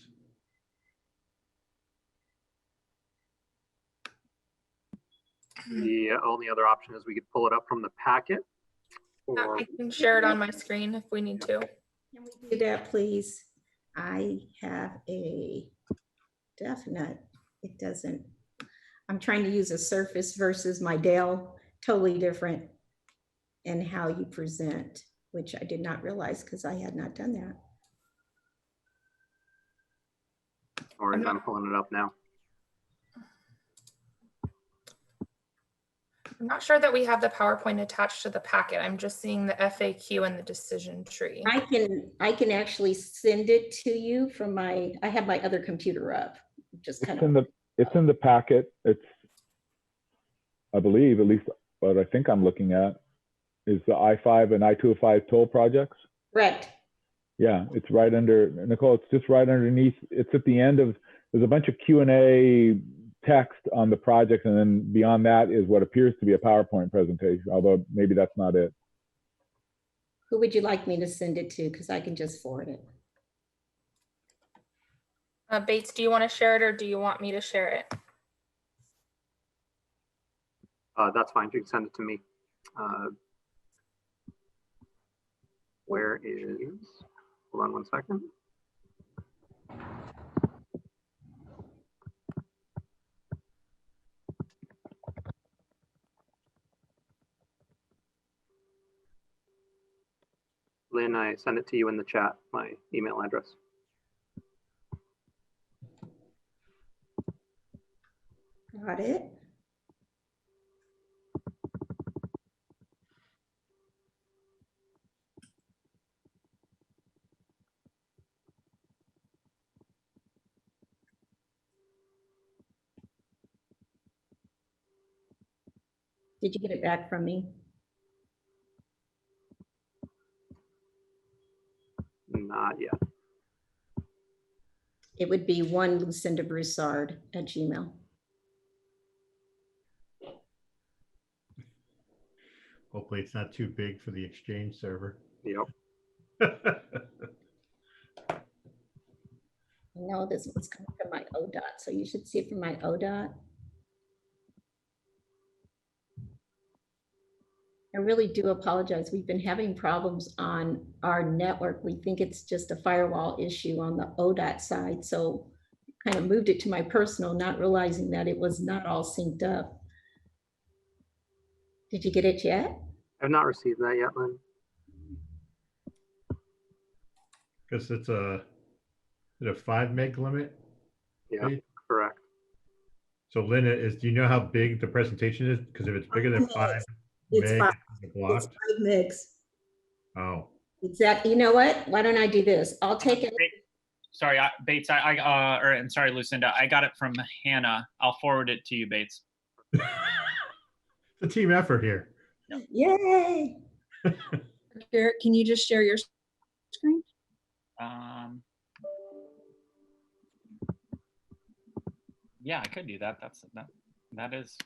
The only other option is we could pull it up from the packet. Or I can share it on my screen if we need to. Can we do that, please? I have a definite, it doesn't, I'm trying to use a Surface versus my Dell, totally different in how you present, which I did not realize because I had not done that. or I'm pulling it up now. I'm not sure that we have the PowerPoint attached to the packet. I'm just seeing the FAQ and the decision tree. I can actually send it to you from my, I have my other computer up. Just kind of. It's in the packet. It's, I believe, at least what I think I'm looking at is the I-5 and I-205 toll projects. Correct. Yeah, it's right under, Nicole, it's just right underneath. It's at the end of, there's a bunch of Q&A text on the project, and then beyond that is what appears to be a PowerPoint presentation, although maybe that's not it. Who would you like me to send it to? Because I can just forward it. Bates, do you want to share it or do you want me to share it? That's fine. You can send it to me. Where is, hold on one second. Lynn, I sent it to you in the chat, my email address. Got it. Did you get it back from me? Not yet. It would be one Lucinda Broussard at Gmail. Hopefully it's not too big for the Exchange server. Yep. No, this one's coming from my ODOT, so you should see it from my ODOT. I really do apologize. We've been having problems on our network. We think it's just a firewall issue on the ODOT side, so kind of moved it to my personal, not realizing that it was not all synced up. Did you get it yet? I've not received that yet, Lynn. Because it's a 5 meg limit. Yeah, Right? correct. So Lynn, do you know how big the presentation is? Because if it's bigger than 5 It's meg, five. it's It's blocked. 5 megs. Oh, Exactly. You know what? Why don't I do this? I'll take it. Sorry, Bates. And sorry, Lucinda. I got it from Hannah. I'll forward it to you, Bates. it's a team effort here. Yay. Garrett, can you just share your screen? Yeah, I could do that. That is.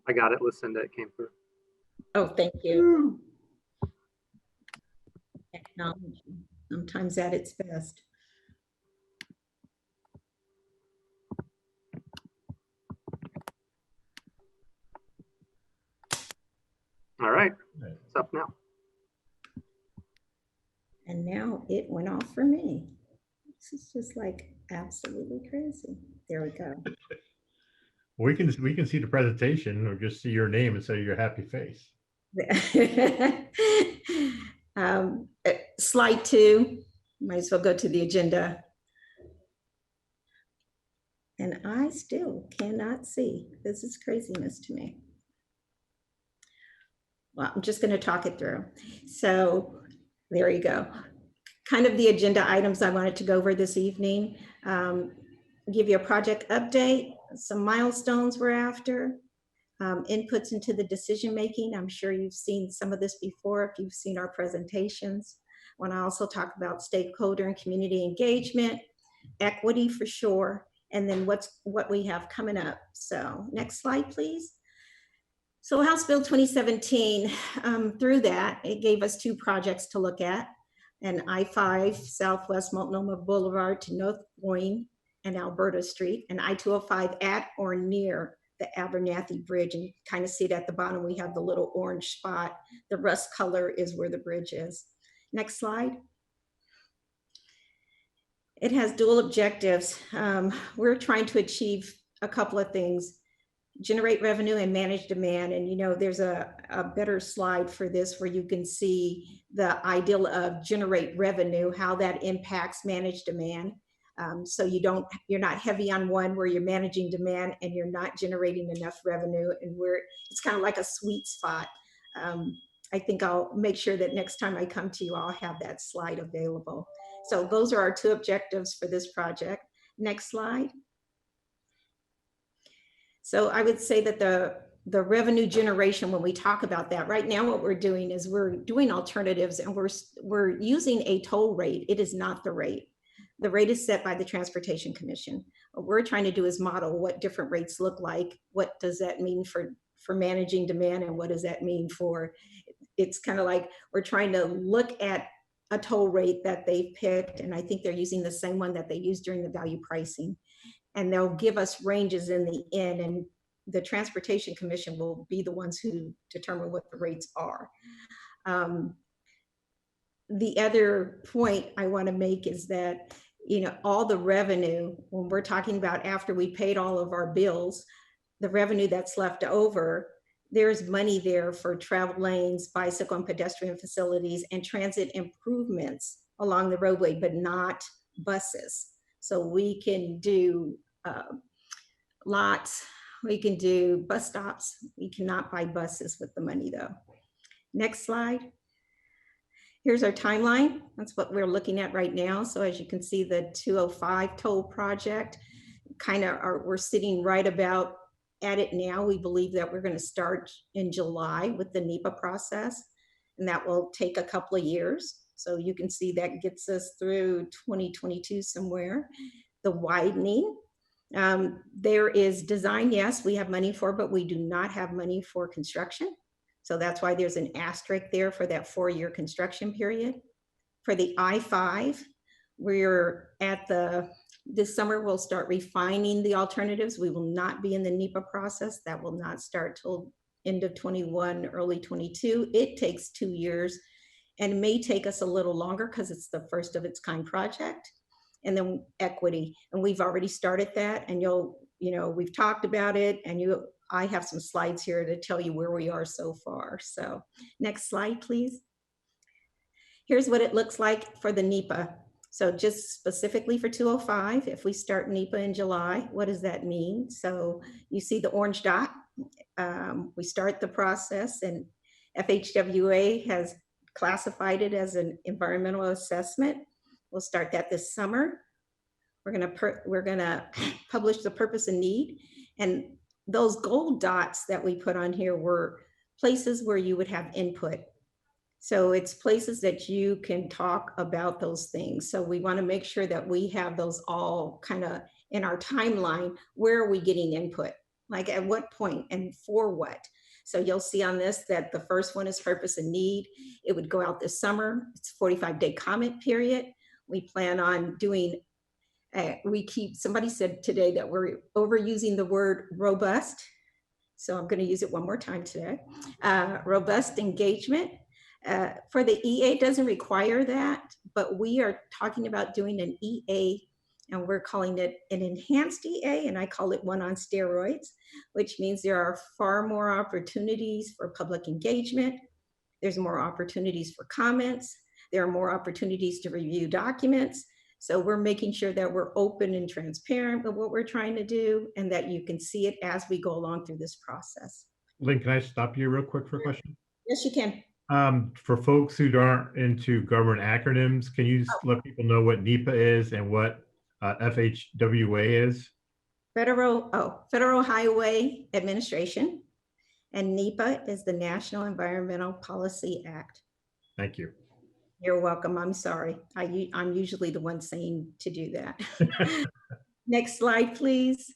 I got it, Lucinda. It came through. Oh, thank you. Technology, sometimes at its best. All right, it's up now. And now it went off for me. This is just like absolutely crazy. There we go. We can see the presentation or just see your name instead of your happy face. Slide 2, might as well go to the agenda. And I still cannot see. This is craziness to me. Well, I'm just going to talk it through. So there you go. Kind of the agenda items I wanted to go over this evening. Give you a project update, some milestones we're after, inputs into the decision making. I'm sure you've seen some of this before if you've seen our presentations. I want to also talk about stakeholder and community engagement, equity for sure, and then what we have coming up. So next slide, please. So House Bill 2017, through that, it gave us 2 projects to look at, an I-5 Southwest Multnomah Boulevard to North Boyne and Alberta Street, and I-205 at or near the Abernathy Bridge. And you kind of see it at the bottom, we have the little orange spot. The rust color is where the bridge is. Next slide. It has dual objectives. We're trying to achieve a couple of things: generate revenue and manage demand. And you know, there's a better slide for this where you can see the ideal of generate revenue, how that impacts manage demand. So you're not heavy on one where you're managing demand and you're not generating enough revenue, and it's kind of like a sweet spot. I think I'll make sure that next time I come to you, I'll have that slide available. So those are our 2 objectives for this project. Next slide. So I would say that the revenue generation, when we talk about that, right now what we're doing is we're doing alternatives, and we're using a toll rate. It is not the rate. The rate is set by the Transportation Commission. What we're trying to do is model what different rates look like. What does that mean for managing demand, and what does that mean for, it's kind of like we're trying to look at a toll rate that they've picked, and I think they're using the same one that they used during the value pricing. And they'll give us ranges in the end, and the Transportation Commission will be the ones who determine what the rates are. The other point I want to make is that, you know, all the revenue, when we're talking about after we paid all of our bills, the revenue that's left over, there's money there for travel lanes, bicycle and pedestrian facilities, and transit improvements along the roadway, but not buses. So we can do lots, we can do bus stops. We cannot buy buses with the money though. Next slide. Here's our timeline. That's what we're looking at right now. So as you can see, the 205 toll project, we're sitting right about at it now. We believe that we're going to start in July with the NEPA process, and that will take a couple of years. So you can see that gets us through 2022 somewhere. The widening, there is design, yes, we have money for, but we do not have money for construction. So that's why there's an asterisk there for that 4-year construction period. For the I-5, we're at this summer, we'll start refining the alternatives. We will not be in the NEPA process. That will not start till end of 21, early 22. It takes 2 years, and it may take us a little longer because it's the first of its kind project. And then equity, and we've already started that, and we've talked about it, and I have some slides here to tell you where we are so far. So next slide, please. Here's what it looks like for the NEPA. So just specifically for 205, if we start NEPA in July, what does that mean? So you see the orange dot. We start the process, and FHWA has classified it as an environmental assessment. We'll start that this summer. We're gonna publish the purpose and need. And those gold dots that we put on here were places where you would have input. So it's places that you can talk about those things. So we want to make sure that we have those all kind of in our timeline. Where are we getting input? Like at what point and for what? So you'll see on this that the first one is purpose and need. It would go out this summer. It's a 45-day comment period. We plan on doing, somebody said today that we're overusing the word robust. So I'm going to use it one more time today. Robust engagement. For the EA, it doesn't require that, but we are talking about doing an EA And we're calling it an enhanced EA, and I call it one on steroids, which means there are far more opportunities for public engagement. There's more opportunities for comments. There are more opportunities to review documents. So we're making sure that we're open and transparent with what we're trying to do, and that you can see it as we go along through this process. Lynn, can I stop you real quick for a question? Yes, you can. For folks who aren't into government acronyms, can you just let people know what NEPA is and what FHWA is? Federal Highway Administration, and NEPA is the National Environmental Policy Act. Thank you. You're welcome. I'm sorry. I'm usually the one saying to do that. Next slide, please.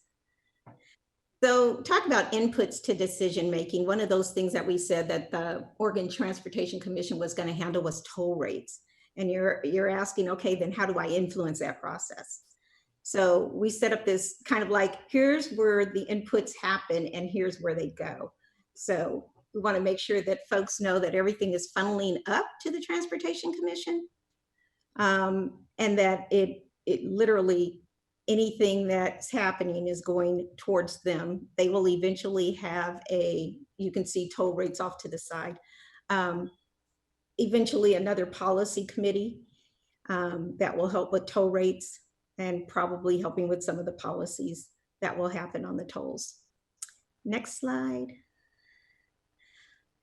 So talk about inputs to decision making. One of those things that we said that the Oregon Transportation Commission was going to handle was toll rates. And you're asking, okay, then how do I influence that process? So we set up this kind of like, here's where the inputs happen and here's where they go. So we want to make sure that folks know that everything is funneling up to the Transportation Commission, and that it literally, anything that's happening is going towards them. They will eventually have you can see toll rates off to the side. Eventually another policy committee that will help with toll rates and probably helping with some of the policies that will happen on the tolls. Next slide.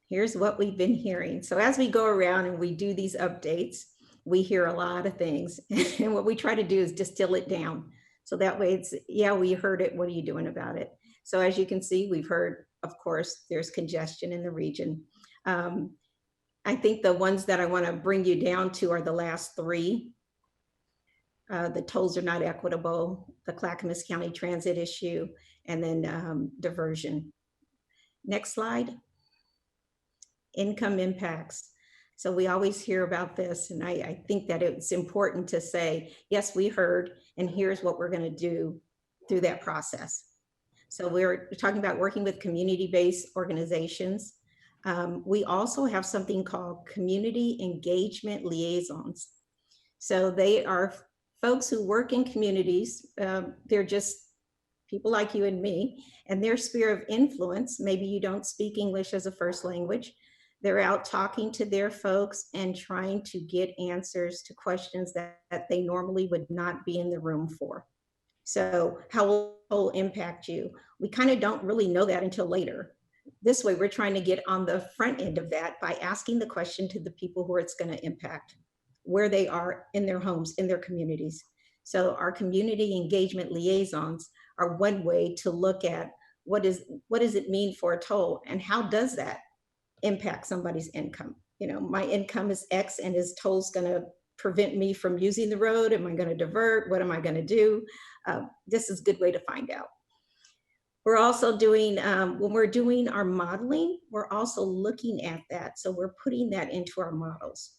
Here's what we've been hearing. So as we go around and we do these updates, we hear a lot of things. And what we try to do is distill it down. So that way it's, yeah, we heard it, what are you doing about it? So as you can see, we've heard, of course, there's congestion in the region. I think the ones that I want to bring you down to are the last three. The tolls are not equitable, the Clackamas County transit issue, and then diversion. Next slide. Income impacts. So we always hear about this, and I think that it's important to say, yes, we heard, and here's what we're going to do through that process. So we're talking about working with community-based organizations. We also have something called community engagement liaisons. So they are folks who work in communities. They're just people like you and me, and their sphere of influence, maybe you don't speak English as a first language, they're out talking to their folks and trying to get answers to questions that they normally would not be in the room for. So how will it impact you? We kind of don't really know that until later. This way, we're trying to get on the front end of that by asking the question to the people who it's going to impact, where they are in their homes, in their communities. So our community engagement liaisons are one way to look at what does it mean for a toll, and how does that impact somebody's income? You know, my income is X, and is tolls going to prevent me from using the road? Am I going to divert? What am I going to do? This is a good way to find out. We're also doing, when we're doing our modeling, we're also looking at that. So we're putting that into our models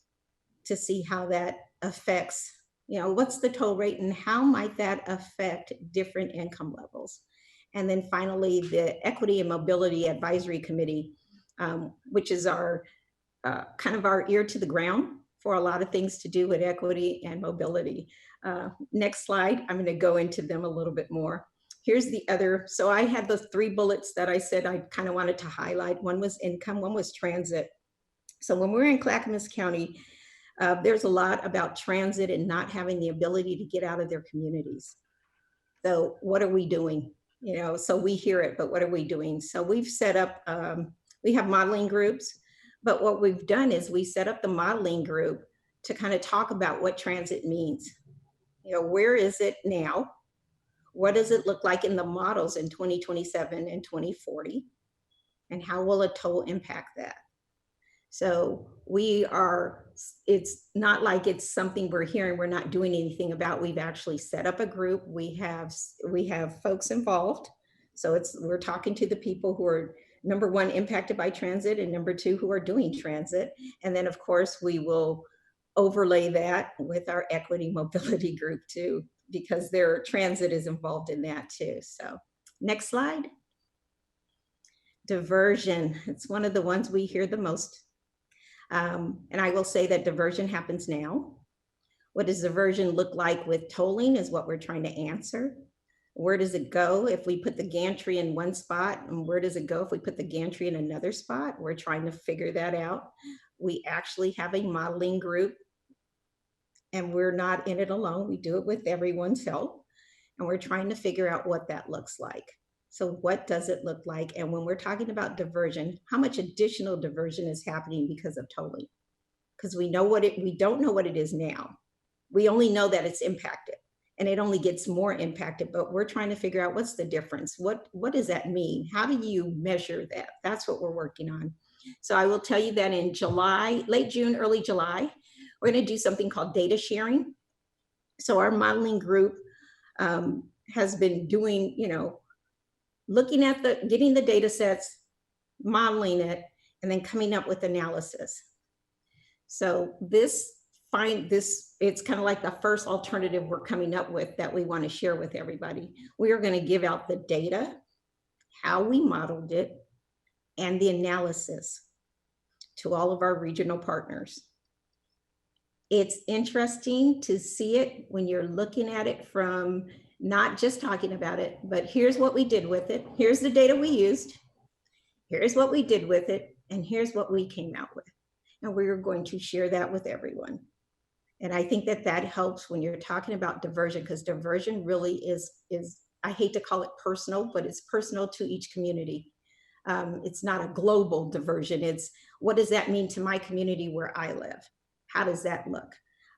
to see how that affects, you know, what's the toll rate and how might that affect different income levels. And then finally, the Equity and Mobility Advisory Committee, which is our kind of our ear to the ground for a lot of things to do with equity and mobility. Next slide, I'm going to go into them a little bit more. Here's the other, so I had the 3 bullets that I said I kind of wanted to highlight. One was income, one was transit. So when we're in Clackamas County, there's a lot about transit and not having the ability to get out of their communities. So what are we doing? You know, so we hear it, but what are we doing? So we've set up, we have modeling groups, but what we've done is we set up the modeling group to kind of talk about what transit means. You know, where is it now? What does it look like in the models in 2027 and 2040? And how will a toll impact that? So we are, it's not like it's something we're hearing, we're not doing anything about. We've actually set up a group. We have folks involved. So we're talking to the people who are, number 1, impacted by transit, and number 2, who are doing transit. And then of course we will overlay that with our equity mobility group too, because their transit is involved in that too. So next slide. Diversion, it's one of the ones we hear the most. And I will say that diversion happens now. What does diversion look like with tolling is what we're trying to answer. Where does it go if we put the gantry in one spot? And where does it go if we put the gantry in another spot? We're trying to figure that out. We actually have a modeling group, and we're not in it alone. We do it with everyone's help. And we're trying to figure out what that looks like. So what does it look like? And when we're talking about diversion, how much additional diversion is happening because of tolling? Because we don't know what it is now. We only know that it's impacted, and it only gets more impacted, but we're trying to figure out what's the difference. What does that mean? How do you measure that? That's what we're working on. So I will tell you that in July, late June, early July, we're going to do something called data sharing. So our modeling group has been doing, looking at getting the data sets, modeling it, and then coming up with analysis. So it's kind of like the first alternative we're coming up with that we want to share with everybody. We are going to give out the data, how we modeled it, and the analysis to all of our regional partners. It's interesting to see it when you're looking at it from not just talking about it, but here's what we did with it. Here's the data we used. Here's what we did with it. And here's what we came out with. And we're going to share that with everyone. And I think that helps when you're talking about diversion, because diversion really is, I hate to call it personal, but it's personal to each community. It's not a global diversion. It's what does that mean to my community where I live? How does that look?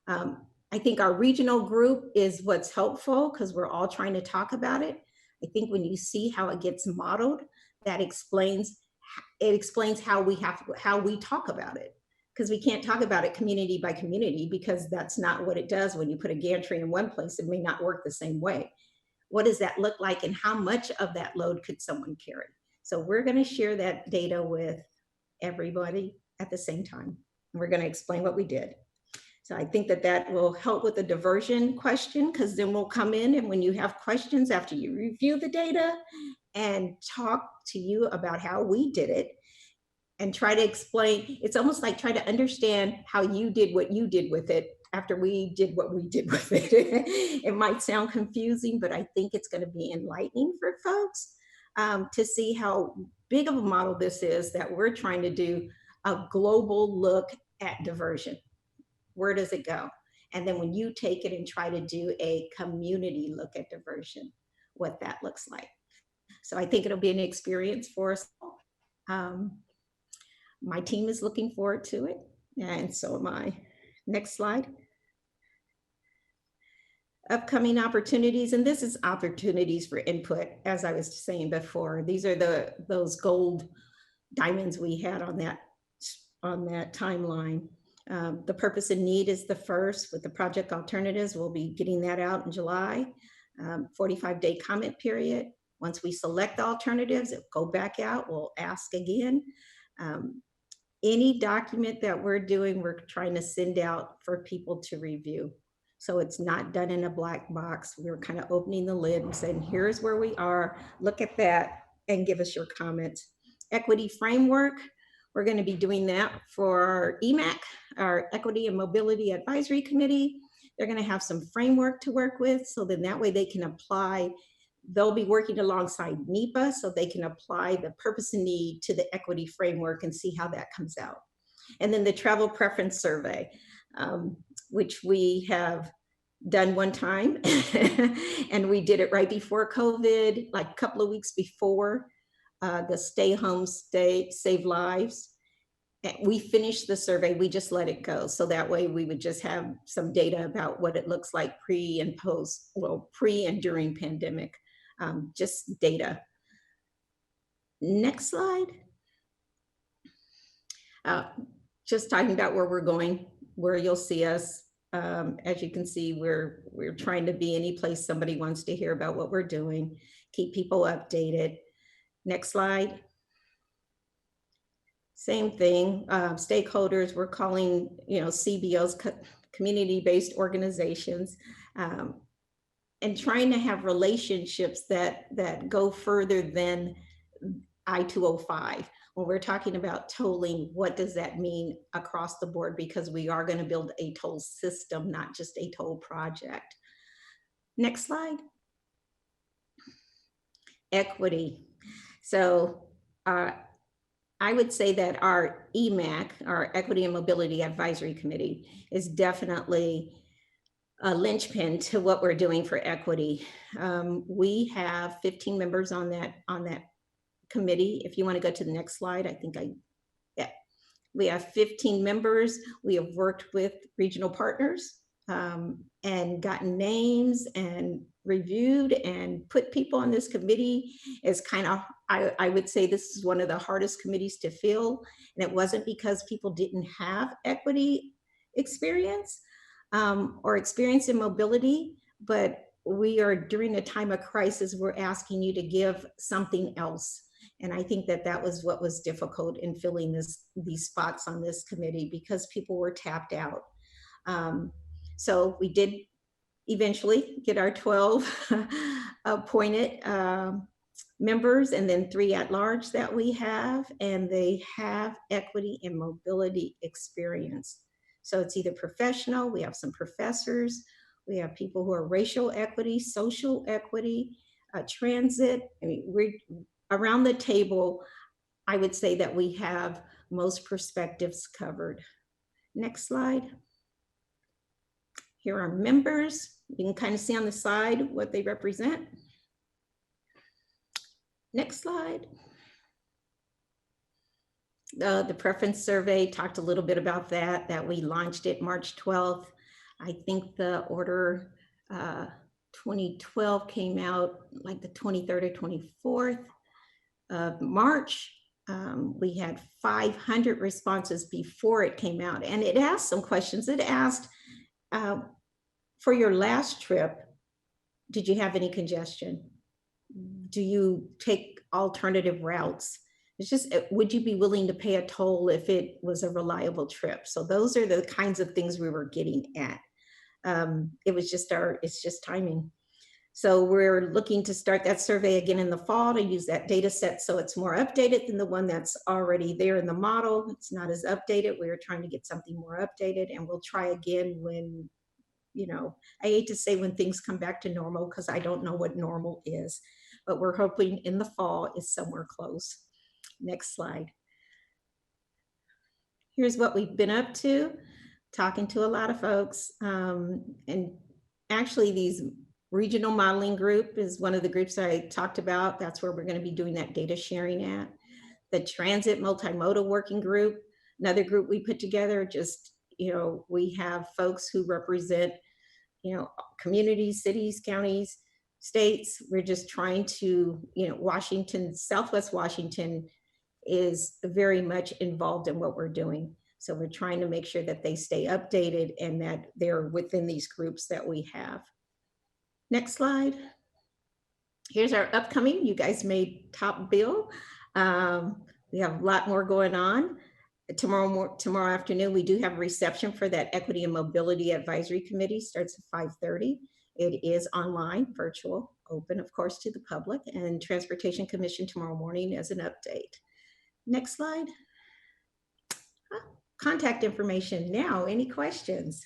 I think our regional group is what's helpful because we're all trying to talk about it. I think when you see how it gets modeled, that explains how we talk about it. Because we can't talk about it community by community, because that's not what it does. When you put a gantry in one place, it may not work the same way. What does that look like, and how much of that load could someone carry? So we're going to share that data with everybody at the same time. And we're going to explain what we did. So I think that will help with the diversion question, because then we'll come in, and when you have questions after you review the data and talk to you about how we did it, and try to explain, it's almost like try to understand how you did what you did with it after we did what we did with it. It might sound confusing, but I think it's going to be enlightening for folks to see how big of a model this is that we're trying to do a global look at diversion. Where does it go? And then when you take it and try to do a community look at diversion, what that looks like. So I think it'll be an experience for us all. My team is looking forward to it, and so am I. Next slide. Upcoming opportunities, and this is opportunities for input, as I was saying before. These are those gold diamonds we had on that timeline. The purpose and need is the first with the project alternatives. We'll be getting that out in July. 45-day comment period. Once we select the alternatives, it'll go back out. We'll ask again. Any document that we're doing, we're trying to send out for people to review. So it's not done in a black box. We're kind of opening the lid and saying, here's where we are, look at that, and give us your comments. Equity framework, we're going to be doing that for our EMAC, our Equity and Mobility Advisory Committee. They're going to have some framework to work with, so then that way they can apply. They'll be working alongside NEPA, so they can apply the purpose and need to the equity framework and see how that comes out. And then the travel preference survey, which we have done one time, and we did it right before COVID, like a couple of weeks before the stay home, save lives. We finished the survey, we just let it go. So that way we would just have some data about what it looks like pre and post, well, pre and during pandemic. Just data. Next slide. Just talking about where we're going, where you'll see us. As you can see, we're trying to be any place somebody wants to hear about what we're doing, keep people updated. Next slide. Same thing, stakeholders, we're calling, CBOs, community-based organizations. And trying to have relationships that go further than I-205. When we're talking about tolling, what does that mean across the board? Because we are going to build a toll system, not just a toll project. Next slide. Equity. So I would say that our EMAC, our Equity and Mobility Advisory Committee, is definitely a linchpin to what we're doing for equity. We have 15 members on that committee. If you want to go to the next slide, I think we have 15 members. We have worked with regional partners and gotten names and reviewed and put people on this committee. Is kind of, I would say this is one of the hardest committees to fill. And it wasn't because people didn't have equity experience or experience in mobility, but we are during a time of crisis, we're asking you to give something else. And I think that that was what was difficult in filling these spots on this committee, because people were tapped out. So we did eventually get our 12 appointed members, and then 3 at large that we have, and they have equity and mobility experience. So it's either professional, we have some professors, we have people who are racial equity, social equity, transit. I mean, we're around the table. I would say that we have most perspectives covered. Next slide. Here are members. You can kind of see on the side what they represent. Next slide. The preference survey, talked a little bit about that we launched it March 12th. I think the order 2012 came out like the 23rd or 24th of March. We had 500 responses before it came out, and it asked some questions. It asked, for your last trip, did you have any congestion? Do you take alternative routes? It's just, would you be willing to pay a toll if it was a reliable trip? So those are the kinds of things we were getting at. It's just timing. So we're looking to start that survey again in the fall to use that data set so it's more updated than the one that's already there in the model. It's not as updated. We were trying to get something more updated, and we'll try again when, I hate to say when things come back to normal, because I don't know what normal is, but we're hoping in the fall is somewhere close. Next slide. Here's what we've been up to, talking to a lot of folks. And actually these regional modeling group is one of the groups I talked about. That's where we're going to be doing that data sharing at. The transit multimodal working group, another group we put together. Just, we have folks who represent, communities, cities, counties, states. We're just trying to, Washington, Southwest Washington is very involved involved in what we're doing. So we're trying to make sure that they stay updated and that they're within these groups that we have. Next slide. Here's our upcoming, you guys made top bill. We have a lot more going on. Tomorrow afternoon, we do have a reception for that Equity and Mobility Advisory Committee, starts at 5:30. It is online, virtual, open, of course, to the public, and Transportation Commission tomorrow morning as an update. Next slide. Contact information now. Any questions?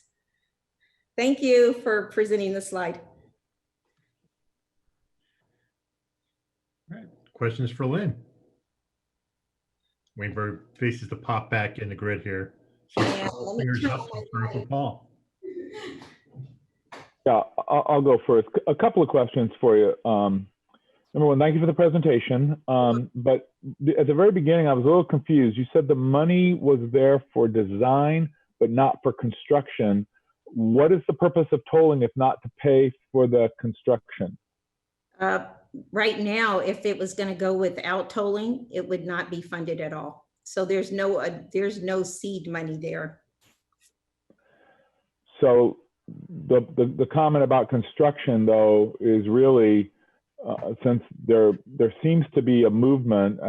Thank you for presenting the slide. All right. Questions for Lynn? Waiting for her faces to pop back in the grid here. Yeah, Fingers up for Uncle Paul. Yeah, I'll go first. A couple of questions for you. Number one, thank you for the presentation. But at the very beginning, I was a little confused. You said the money was there for design, but not for construction. What is the purpose of tolling if not to pay for the construction? Right now, if it was going to go without tolling, it would not be funded at all. So there's no seed money there. So the comment about construction, though, is really since there seems to be a movement.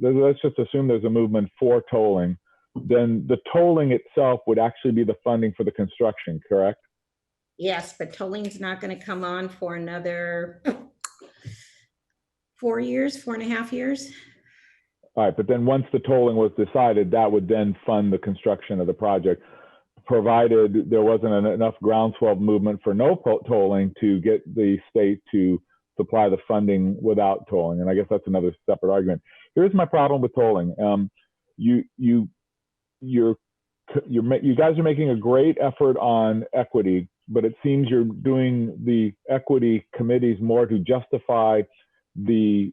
Let's just assume there's a movement for tolling. Then the tolling itself would actually be the funding for the construction, correct? Yes, but tolling is not going to come on for another 4 years, 4.5 years. All right, but then once the tolling was decided, that would then fund the construction of the project, provided there wasn't enough groundswell movement for no tolling to get the state to supply the funding without tolling. And I guess that's another separate argument. Here's my problem with tolling. You guys are making a great effort on equity, but it seems you're doing the equity committees more to justify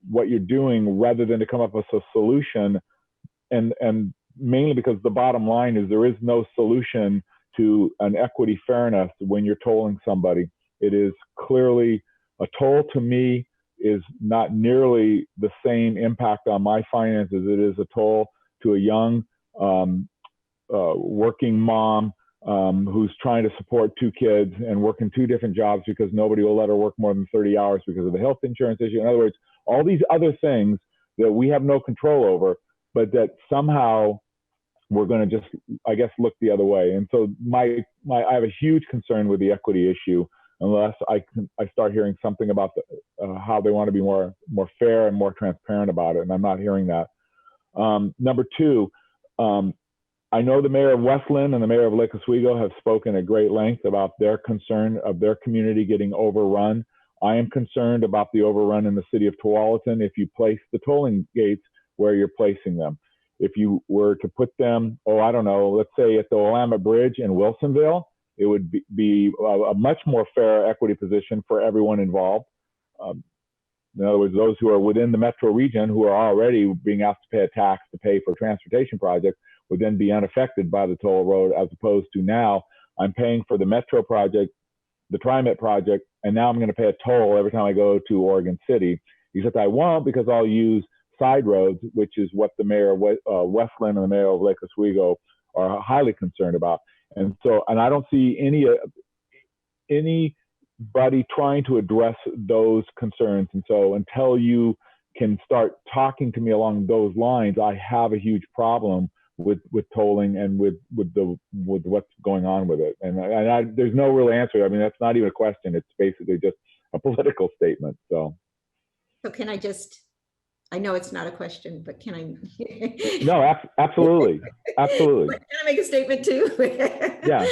what you're doing rather than to come up with a solution. And mainly because the bottom line is there is no solution to an equity fairness when you're tolling somebody. It is clearly, a toll to me is not nearly the same impact on my finances as it is a toll to a young working mom who's trying to support 2 kids and working 2 different jobs because nobody will let her work more than 30 hours because of the health insurance issue. In other words, all these other things that we have no control over, but that somehow we're going to just, I guess, look the other way. And so I have a huge concern with the equity issue unless I start hearing something about how they want to be more fair and more transparent about it. And I'm not hearing that. Number 2, I know the mayor of Westland and the mayor of Lake Oswego have spoken at great length about their concern of their community getting overrun. I am concerned about the overrun in the city of Tualatin if you place the tolling gates where you're placing them. If you were to put them, I don't know, let's say at the Willamette Bridge in Wilsonville, it would be a much more fair equity position for everyone involved. In other words, those who are within the metro region who are already being asked to pay a tax to pay for transportation projects would then be unaffected by the toll road, as opposed to now I'm paying for the metro project, the TriMet project, and now I'm going to pay a toll every time I go to Oregon City, except I won't because I'll use side roads, which is what the mayor of Westland and the mayor of Lake Oswego are highly concerned about. And I don't see anybody trying to address those concerns. And so until you can start talking to me along those lines, I have a huge problem with tolling and with what's going on with it. And there's no real answer. I mean, that's not even a question. It's basically just a political statement. So can I just, I know it's not a question, but can I? No, absolutely. Absolutely. Can I make a statement too? Yeah.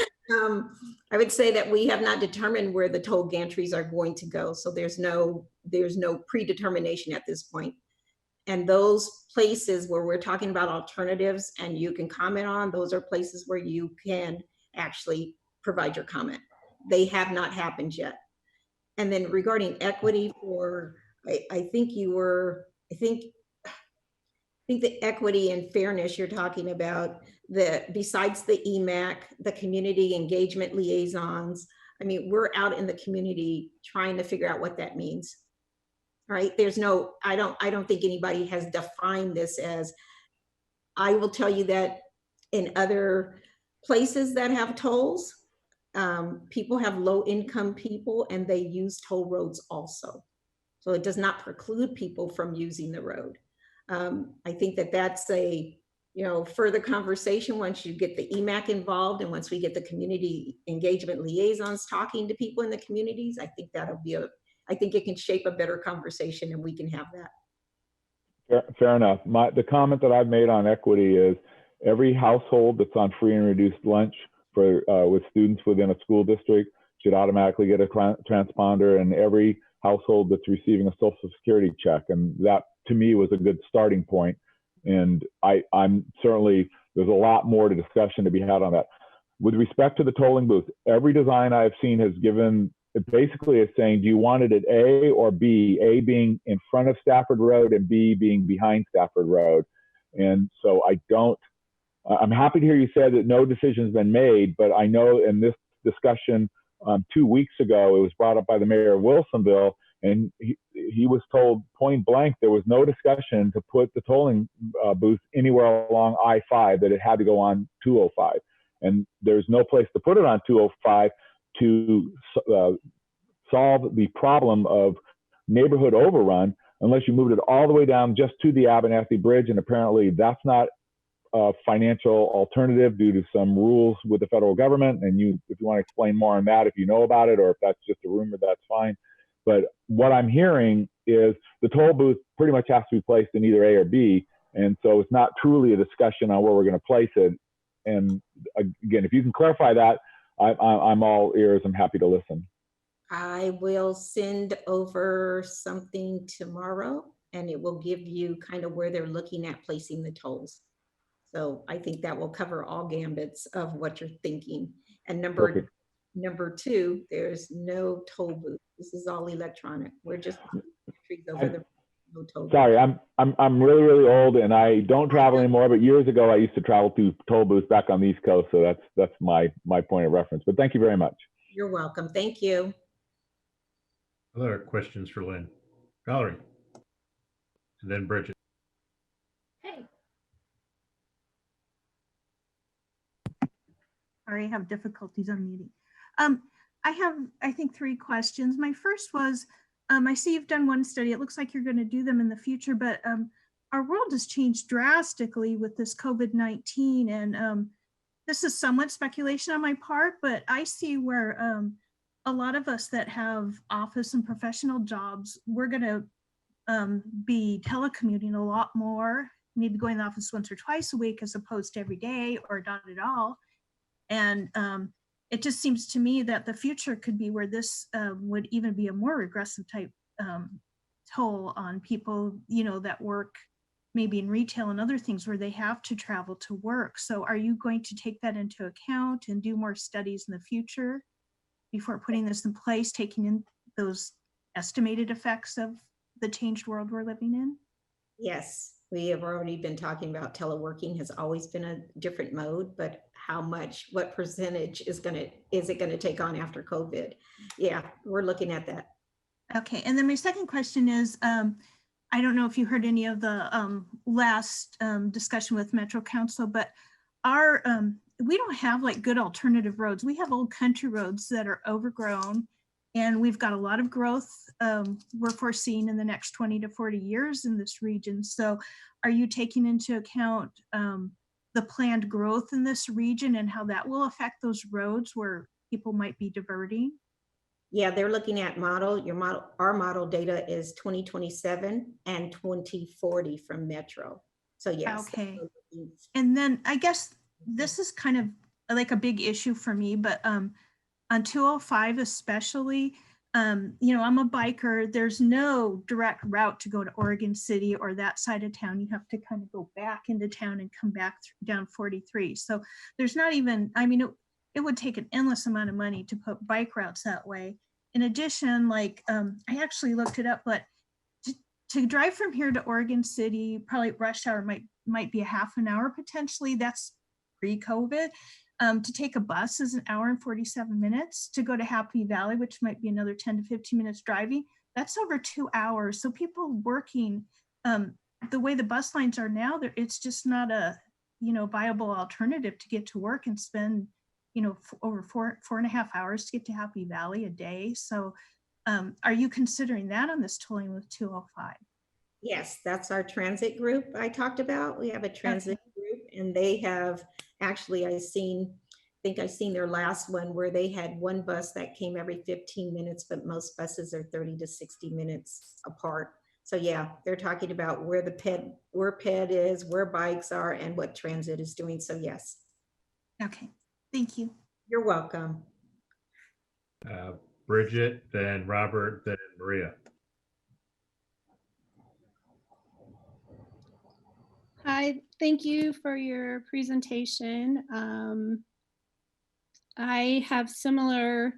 I would say that we have not determined where the toll gantries are going to go. So there's no predetermination at this point. And those places where we're talking about alternatives and you can comment on, those are places where you can actually provide your comment. They have not happened yet. And then regarding equity I think the equity and fairness you're talking about, besides the EMAC, the community engagement liaisons, I mean, we're out in the community trying to figure out what that means. Right? I don't think anybody has defined this as, I will tell you that in other places that have tolls, people have low income people and they use toll roads also. So it does not preclude people from using the road. I think that's a further conversation once you get the EMAC involved and once we get the community engagement liaisons talking to people in the communities. I think I think it can shape a better conversation and we can have that. Fair enough. The comment that I've made on equity is every household that's on free and reduced lunch with students within a school district should automatically get a transponder, and every household that's receiving a Social Security check. And that to me was a good starting point. And I'm certainly, there's a lot more to discussion to be had on that. With respect to the tolling booth, every design I've seen has given, it basically is saying, do you want it at A or B? A being in front of Stafford Road and B being behind Stafford Road. And so I'm happy to hear you say that no decision's been made, but I know in this discussion 2 weeks ago, it was brought up by the mayor of Wilsonville, and he was told point blank there was no discussion to put the tolling booth anywhere along I-5, that it had to go on 205. And there's no place to put it on 205 to solve the problem of neighborhood overrun unless you moved it all the way down just to the Abernathy Bridge. And apparently that's not a financial alternative due to some rules with the federal government. And if you want to explain more on that, if you know about it, or if that's just a rumor, that's fine. But what I'm hearing is the toll booth pretty much has to be placed in either A or B. And so it's not truly a discussion on where we're going to place it. And again, if you can clarify that, I'm all ears. I'm happy to listen. I will send over something tomorrow, and it will give you kind of where they're looking at placing the tolls. So I think that will cover all gambits of what you're thinking. And number two, there's no toll booth. This is all electronic. We're just over the no toll booth. Sorry, I'm really, really old and I don't travel anymore, but years ago I used to travel through toll booths back on the East Coast. So that's my point of reference. But thank you very much. You're welcome. Thank you. Other questions for Lynn? Valerie. And then Bridget. Hey. Sorry, I have difficulties unmuting. I have, I think, 3 questions. My first was, I see you've done one study. It looks like you're going to do them in the future, but our world has changed drastically with this COVID-19. And this is somewhat speculation on my part, but I see where a lot of us that have office and professional jobs, we're going to be telecommuting a lot more, maybe going to the office once or twice a week as opposed to every day or not at all. And it just seems to me that the future could be where this would even be a more regressive type toll on people, you know, that work maybe in retail and other things where they have to travel to work. So are you going to take that into account and do more studies in the future before putting this in place, taking in those estimated effects of the changed world we're living in? Yes, we have already been talking about teleworking has always been a different mode, but how much, what percentage is it going to take on after COVID? Yeah, we're looking at that. Okay, and then my second question is, I don't know if you heard any of the last discussion with Metro Council, but we don't have like good alternative roads. We have old country roads that are overgrown, and we've got a lot of growth we're foreseeing in the next 20 to 40 years in this region. So are you taking into account the planned growth in this region and how that will affect those roads where people might be diverting? Yeah, they're looking at our model data is 2027 and 2040 from Metro. So yes. Okay. And then I guess this is kind of like a big issue for me, but on 205 especially, you know, I'm a biker. There's no direct route to go to Oregon City or that side of town. You have to kind of go back into town and come back down 43. So there's not even, I mean, it would take an endless amount of money to put bike routes that way. In addition, like I actually looked it up, but to drive from here to Oregon City, probably rush hour might be a half an hour potentially. That's pre-COVID. To take a bus is an hour and 47 minutes. To go to Happy Valley, which might be another 10 to 15 minutes driving, that's over 2 hours. So people working, the way the bus lines are now, it's just not a, you know, viable alternative to get to work and spend, you know, over 4.5 hours to get to Happy Valley a day. So are you considering that on this tolling with 205? Yes, that's our transit group I talked about. We have a transit group, and they have actually, I think I've seen their last one where they had one bus that came every 15 minutes, but most buses are 30 to 60 minutes apart. So yeah, they're talking about where PED is, where bikes are, and what transit is doing. So yes. Okay, thank you. You're welcome. Bridget, then Robert, then Maria. Hi, thank you for your presentation. I have similar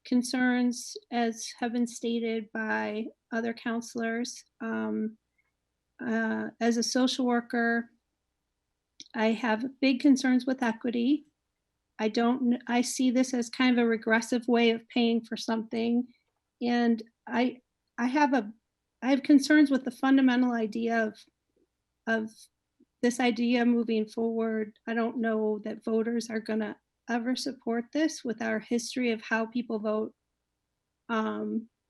concerns as have been stated by other counselors. As a social worker, I have big concerns with equity. I see this as kind of a regressive way of paying for something. And I have concerns with the fundamental idea of this idea moving forward. I don't know that voters are gonna ever support this with our history of how people vote,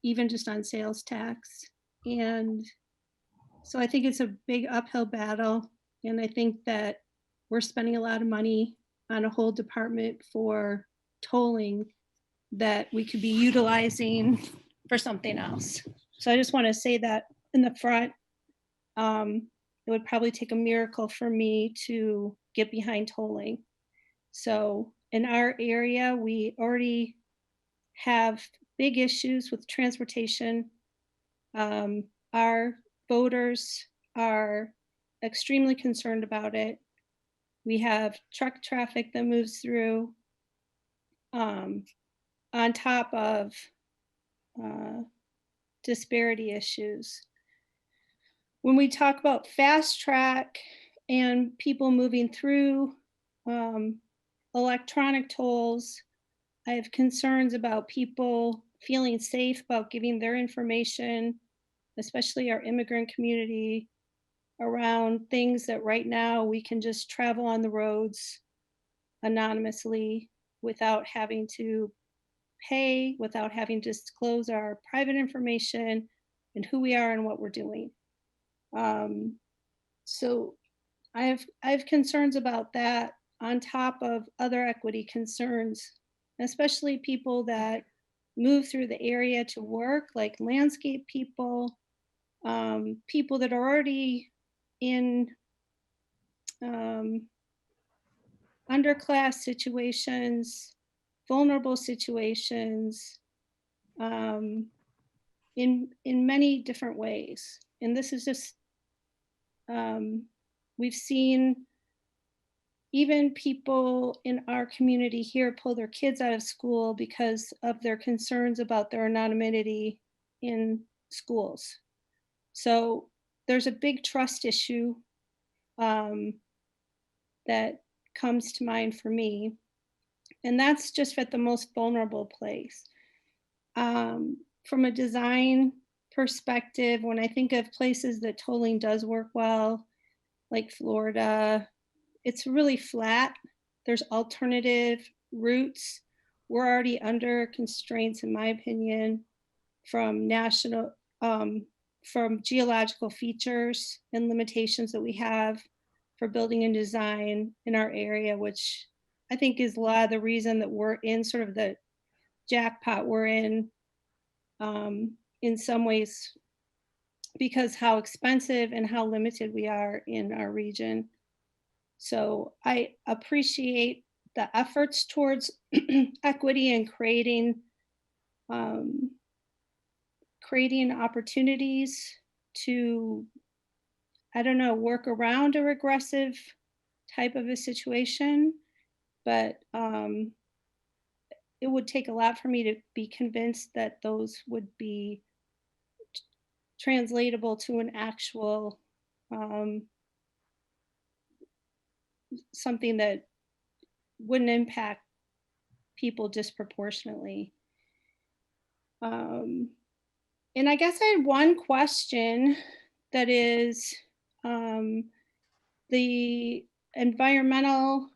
even just on sales tax. And so I think it's a big uphill battle. And I think that we're spending a lot of money on a whole department for tolling that we could be utilizing for something else. So I just want to say that in the front, it would probably take a miracle for me to get behind tolling. So in our area, we already have big issues with transportation. Our voters are extremely concerned about it. We have truck traffic that moves through, on top of disparity issues. When we talk about fast track and people moving through electronic tolls, I have concerns about people feeling safe about giving their information, especially our immigrant community, around things that right now we can just travel on the roads anonymously without having to pay, without having to disclose our private information and who we are and what we're doing. So I have concerns about that on top of other equity concerns, especially people that move through the area to work, like landscape people, people that are already in underclass situations, vulnerable situations, in many different ways. And this is just, we've seen even people in our community here pull their kids out of school because of their concerns about their anonymity in schools. So there's a big trust issue that comes to mind for me. And that's just at the most vulnerable place. From a design perspective, when I think of places that tolling does work well, like Florida, it's really flat. There's alternative routes. We're already under constraints, in my opinion, from national, from geological features and limitations that we have for building and design in our area, which I think is a lot of the reason that we're in sort of the jackpot we're in some ways, because how expensive and how limited we are in our region. So I appreciate the efforts towards equity and creating opportunities to, I don't know, work around a regressive type of a situation, but it would take a lot for me to be convinced that those would be translatable to an actual something that wouldn't impact people disproportionately. And I guess I had one question that is the environmental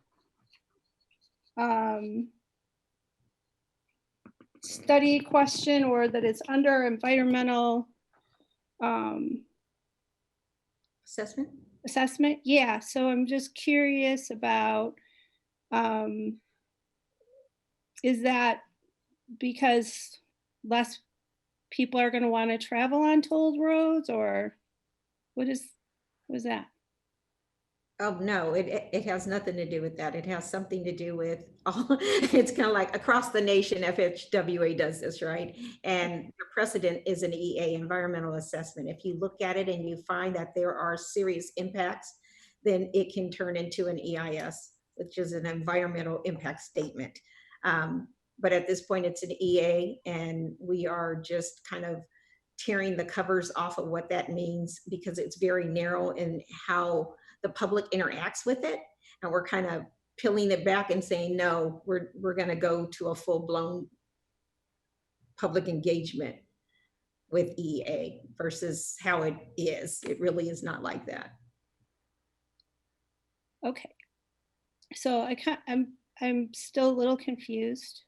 study question, or that it's under environmental assessment. Yeah, so I'm just curious about, is that because less people are going to want to travel on tolled roads, or what is that? Oh, no, it has nothing to do with that. It has something to do with all, it's kind of like across the nation, FHWA does this, right? And the precedent is an EA, environmental assessment. If you look at it and you find that there are serious impacts, then it can turn into an EIS, which is an environmental impact statement. But at this point, it's an EA, and we are just kind of tearing the covers off of what that means, because it's very narrow in how the public interacts with it. And we're kind of peeling it back and saying, no, we're going to go to a full-blown public engagement with EA versus how it is. It really is not like that. Okay. So I'm still a little confused.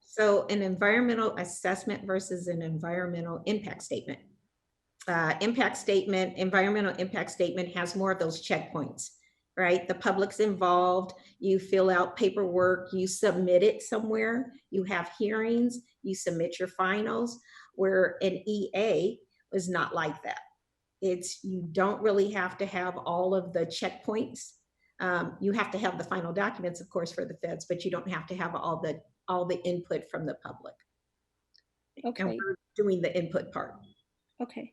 So an environmental assessment versus an environmental impact statement. Environmental impact statement has more of those checkpoints, right? The public's involved, you fill out paperwork, you submit it somewhere, you have hearings, you submit your finals, where an EA is not like that. It's, you don't really have to have all of the checkpoints. You have to have the final documents, of course, for the feds, but you don't have to have all the input from the public. Okay. And we're doing the input part. Okay.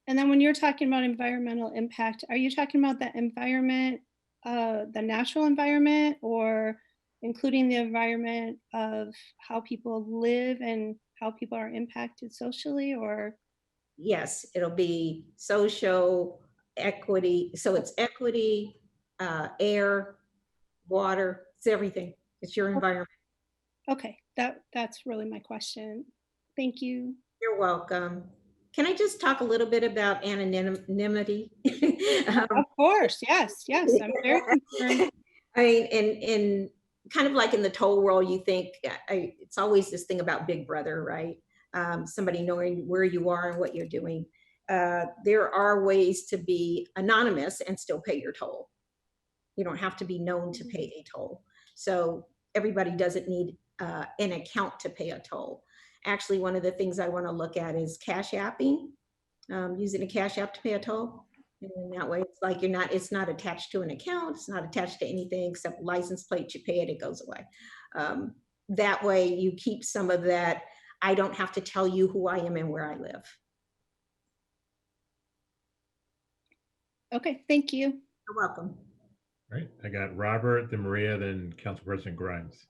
And then when you're talking about environmental impact, are you talking about the environment, the natural environment, or including the environment of how people live and how people are impacted socially, or? Yes, it'll be social equity. So it's equity, air, water, it's everything. It's your environment. Okay, that's really my question. Thank you. You're welcome. Can I just talk a little bit about anonymity? Of course, yes, I'm very concerned. I mean, in kind of like in the toll world, you think it's always this thing about Big Brother, right? Somebody knowing where you are and what you're doing. There are ways to be anonymous and still pay your toll. You don't have to be known to pay a toll. So everybody doesn't need an account to pay a toll. Actually, one of the things I want to look at is cash apping, using a cash app to pay a toll. And that way, it's like it's not attached to an account. It's not attached to anything except license plate. You pay it, it goes away. That way you keep some of that. I don't have to tell you who I am and where I live. Okay, thank you. You're welcome. All right, I got Robert, then Maria, then Council President Grimes.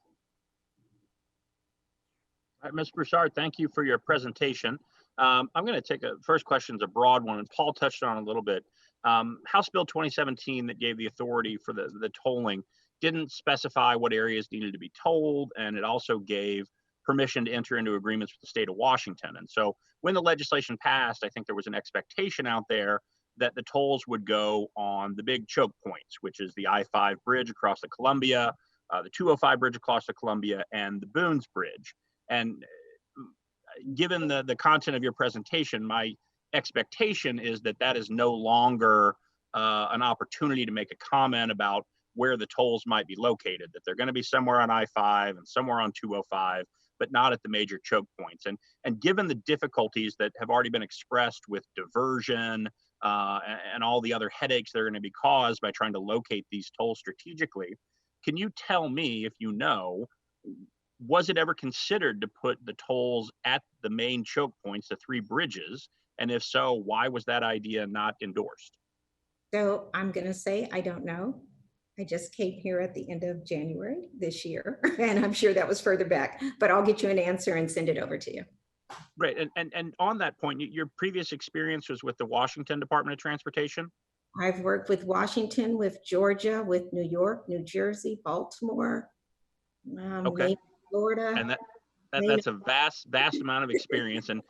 All right, Ms. Broussard, thank you for your presentation. I'm going to take first question is a broad one, and Paul touched on it a little bit. House Bill 2017 that gave the authority for the tolling didn't specify what areas needed to be tolled, and it also gave permission to enter into agreements with the state of Washington. And so when the legislation passed, I think there was an expectation out there that the tolls would go on the big choke points, which is the I-5 bridge across the Columbia, the 205 bridge across the Columbia, and the Boones Bridge. And given the content of your presentation, my expectation is that that is no longer an opportunity to make a comment about where the tolls might be located, that they're going to be somewhere on I-5 and somewhere on 205, but not at the major choke points. And given the difficulties that have already been expressed with diversion and all the other headaches that are going to be caused by trying to locate these tolls strategically, can you tell me, if you know, was it ever considered to put the tolls at the main choke points, the 3 bridges? And if so, why was that idea not endorsed? So I'm going to say, I don't know. I just came here at the end of January this year, and I'm sure that was further back, but I'll get you an answer and send it over to you. Great. And on that point, your previous experience was with the Washington Department of Transportation? I've worked with Washington, with Georgia, with New York, New Jersey, Baltimore, Okay. Florida. And that's a vast amount of experience. And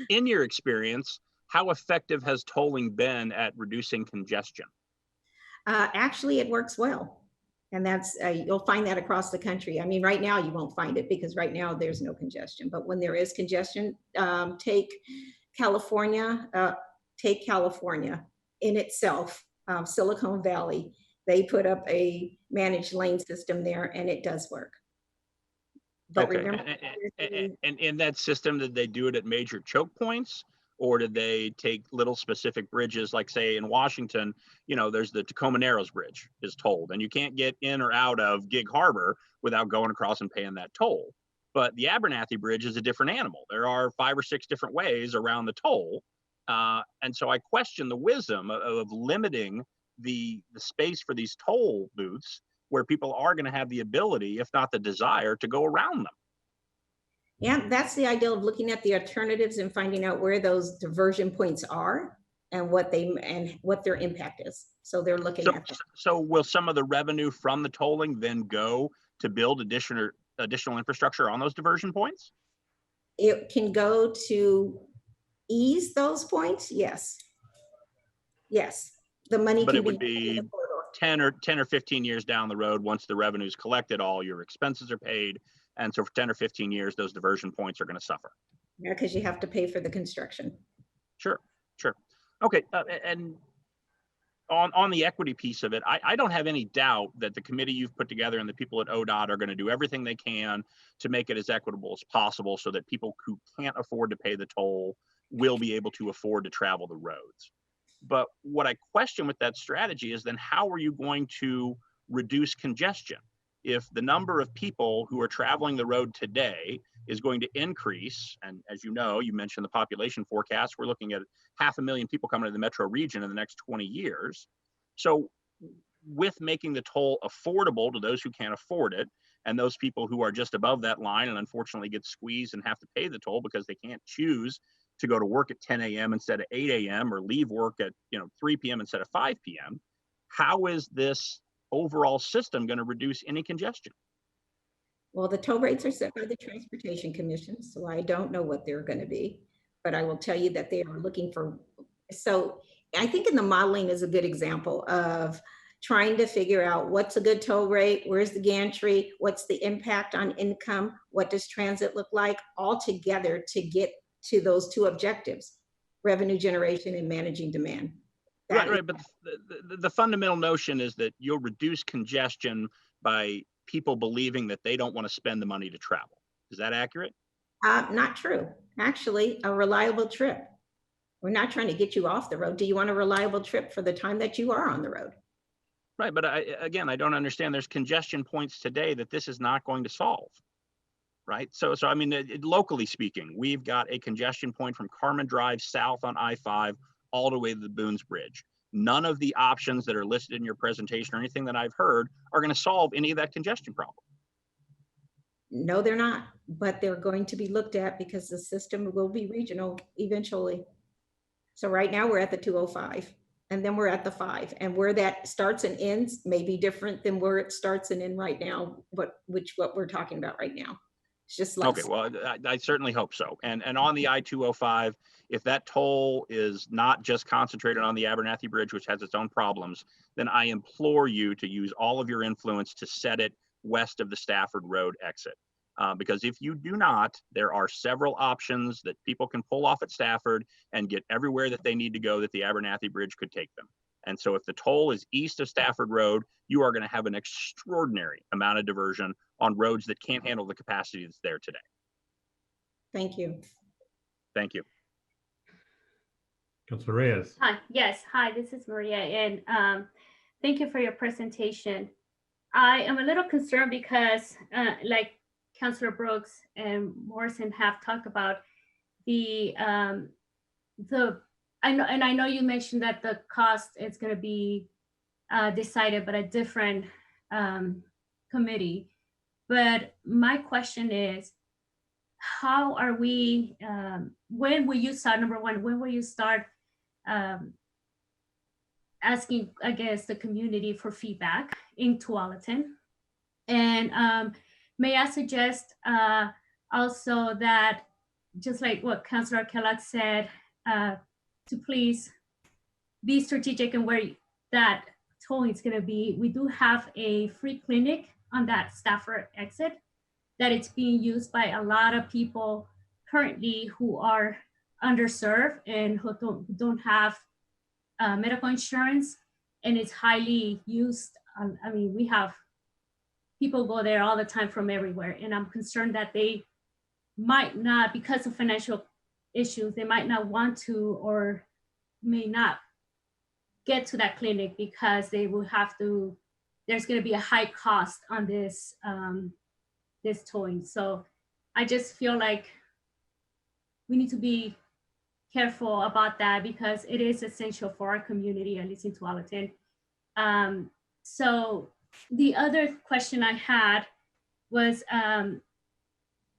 in your experience, how effective has tolling been at reducing congestion? Actually, it works well. And that's, you'll find that across the country. I mean, right now you won't find it because right now there's no congestion, but when there is congestion, take California in itself, Silicon Valley, they put up a managed lane system there and it does work. But okay. Remember, and in that system, did they do it at major choke points? Or did they take little specific bridges, like say in Washington, you know, there's the Tacoma Narrows Bridge is tolled, and you can't get in or out of Gig Harbor without going across and paying that toll. But the Abernathy Bridge is a different animal. There are 5 or 6 different ways around the toll. And so I question the wisdom of limiting the space for these toll booths where people are going to have the ability, if not the desire, to go around them. yeah, that's the idea of looking at the alternatives and finding out where those diversion points are and what their impact is. So they're looking at that. So will some of the revenue from the tolling then go to build additional infrastructure on those diversion points? It can go to ease those points. Yes. Yes. The money But can it would be 10 or 15 years down the road, once the revenue is collected, all your expenses are paid. And so for 10 or 15 years, those diversion points are going to suffer. Yeah, because you have to pay for the construction. Sure. Okay. And on the equity piece of it, I don't have any doubt that the committee you've put together and the people at ODOT are going to do everything they can to make it as equitable as possible so that people who can't afford to pay the toll will be able to afford to travel the roads. But what I question with that strategy is then how are you going to reduce congestion? If the number of people who are traveling the road today is going to increase, and as you know, you mentioned the population forecast, we're looking at 500,000 people coming to the metro region in the next 20 years. So with making the toll affordable to those who can't afford it, and those people who are just above that line and unfortunately get squeezed and have to pay the toll because they can't choose to go to work at 10 a.m. instead of 8 a.m. or leave work at 3 p.m. instead of 5 p.m., how is this overall system going to reduce any congestion? Well, the toll rates are set by the Transportation Commission, so I don't know what they're going to be, but I will tell you that they are looking for, so I think in the modeling is a good example of trying to figure out what's a good toll rate, where's the gantry, what's the impact on income, what does transit look like, all together to get to those two objectives, revenue generation and managing demand. Right, but the fundamental notion is that you'll reduce congestion by people believing that they don't want to spend the money to travel. Is that accurate? Not true. Actually, a reliable trip. We're not trying to get you off the road. Do you want a reliable trip for the time that you are on the road? Right, but again, I don't understand. There's congestion points today that this is not going to solve. Right, so I mean, locally speaking, we've got a congestion point from Carmen Drive south on I-5 all the way to the Boones Bridge. None of the options that are listed in your presentation or anything that I've heard are going to solve any of that congestion problem. No, they're not, but they're going to be looked at because the system will be regional eventually. So right now we're at the 205 and then we're at the 5, and where that starts and ends may be different than where it starts and ends right now, what we're talking about right now. It's just like, okay, well, I certainly hope so. And on the I-205, if that toll is not just concentrated on the Abernathy Bridge, which has its own problems, then I implore you to use all of your influence to set it west of the Stafford Road exit. Because if you do not, there are several options that people can pull off at Stafford and get everywhere that they need to go that the Abernathy Bridge could take them. And so if the toll is east of Stafford Road, you are going to have an extraordinary amount of diversion on roads that can't handle the capacity that's there today. thank you. Thank you. Councilor Reyes. Hi, yes, hi, this is Maria, and thank you for your presentation. I am a little concerned because like Councilor Brooks and Morrison have talked about I know you mentioned that the cost is going to be decided by a different committee. But my question is, how are we, when will you start, number one, when will you start asking, I guess, the community for feedback in Tualatin? And may I suggest also that, just like what Councilor Kellogg said, to please be strategic in where that tolling is going to be. We do have a free clinic on that Stafford exit that it's being used by a lot of people currently who are underserved and who don't have medical insurance, and it's highly used. I mean, we have people go there all the time from everywhere, and I'm concerned that they might not, because of financial issues, they might not want to or may not get to that clinic because they will have to, there's going to be a high cost on this this tolling. So I just feel like we need to be careful about that because it is essential for our community, at least in Tualatin. So the other question I had was,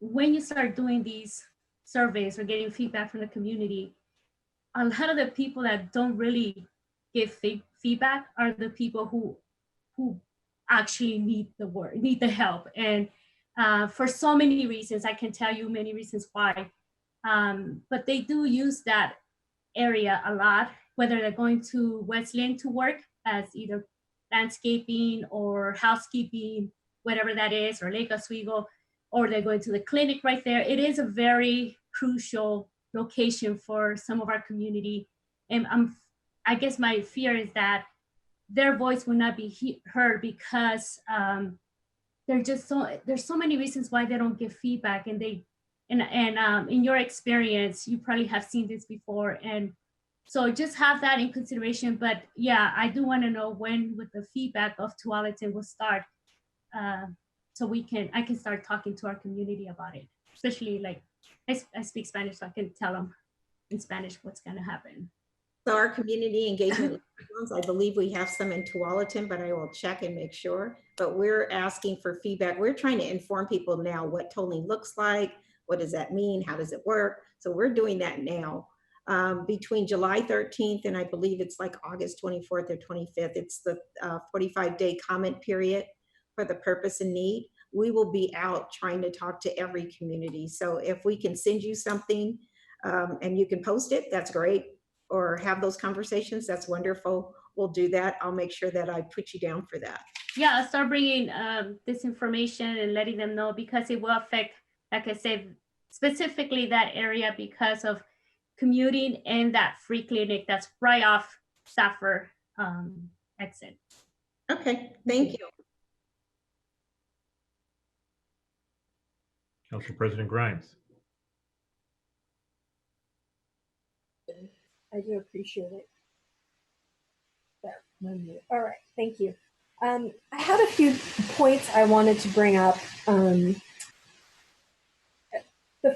when you start doing these surveys or getting feedback from the community, a lot of the people that don't really give feedback are the people who actually need the work, need the help. And for so many reasons, I can tell you many reasons why, but they do use that area a lot, whether they're going to Wesleyan to work as either landscaping or housekeeping, whatever that is, or Lake Oswego, or they're going to the clinic right there. It is a very crucial location for some of our community. And I guess my fear is that their voice will not be heard because there's so many reasons why they don't give feedback, and in your experience, you probably have seen this before, and so just have that in consideration. But yeah, I do want to know when with the feedback of Tualatin will start, so I can start talking to our community about it, especially like I speak Spanish, so I can tell them in Spanish what's going to happen. So our community engagement, I believe we have some in Tualatin, but I will check and make sure. But we're asking for feedback. We're trying to inform people now what tolling looks like. What does that mean? How does it work? So we're doing that now. Between July 13th and I believe it's like August 24th or 25th, it's the 45-day comment period for the purpose and need. We will be out trying to talk to every community. So if we can send you something and you can post it, that's great. Or have those conversations, that's wonderful. We'll do that. I'll make sure that I put you down for that. Yeah, I'll start bringing this information and letting them know, because it will affect, like I said, specifically that area because of commuting and that free clinic that's right off Safford exit. Okay, thank you. Council President Grimes. I do appreciate it. There, all right, thank you. I had a few points I wanted to bring up. The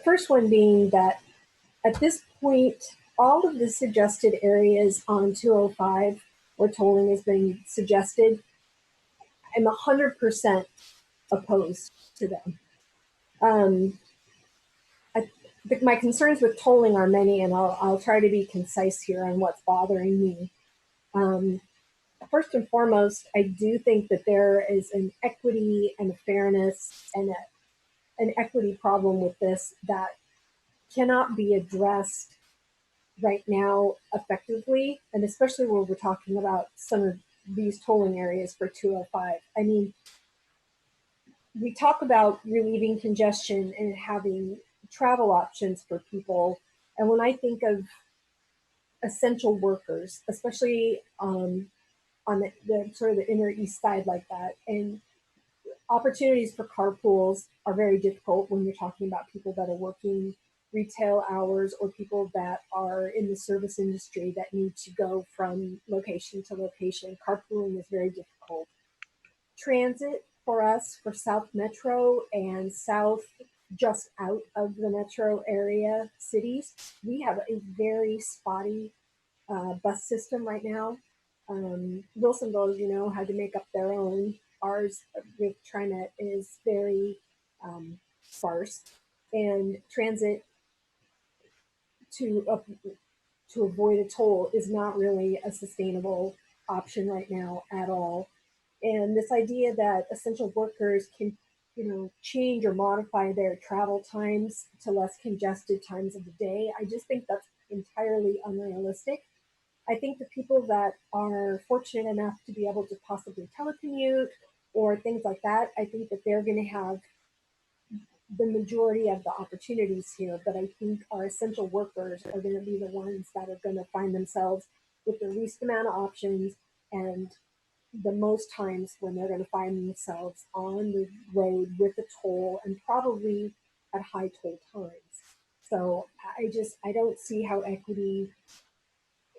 first one being that at this point, all of the suggested areas on 205 where tolling has been suggested, I'm 100% opposed to them. My concerns with tolling are many, and I'll try to be concise here on what's bothering me. First and foremost, I do think that there is an equity and a fairness and an equity problem with this that cannot be addressed right now effectively, and especially when we're talking about some of these tolling areas for 205. I mean, we talk about relieving congestion and having travel options for people. And when I think of essential workers, especially on the sort of the inner east side like that, and opportunities for carpools are very difficult when you're talking about people that are working retail hours or people that are in the service industry that need to go from location to location. Carpooling is very difficult. Transit for us, for South Metro and South just out of the metro area cities, we have a very spotty bus system right now. Wilsonville, as you know, had to make up their own. Ours with TriNet is very sparse, and transit to avoid a toll is not really a sustainable option right now at all. And this idea that essential workers can, change or modify their travel times to less congested times of the day, I just think that's entirely unrealistic. I think the people that are fortunate enough to be able to possibly telecommute or things like that, I think that they're going to have the majority of the opportunities here, but I think our essential workers are going to be the ones that are going to find themselves with the least amount of options and the most times when they're going to find themselves on the road with a toll and probably at high toll times. So I don't see how equity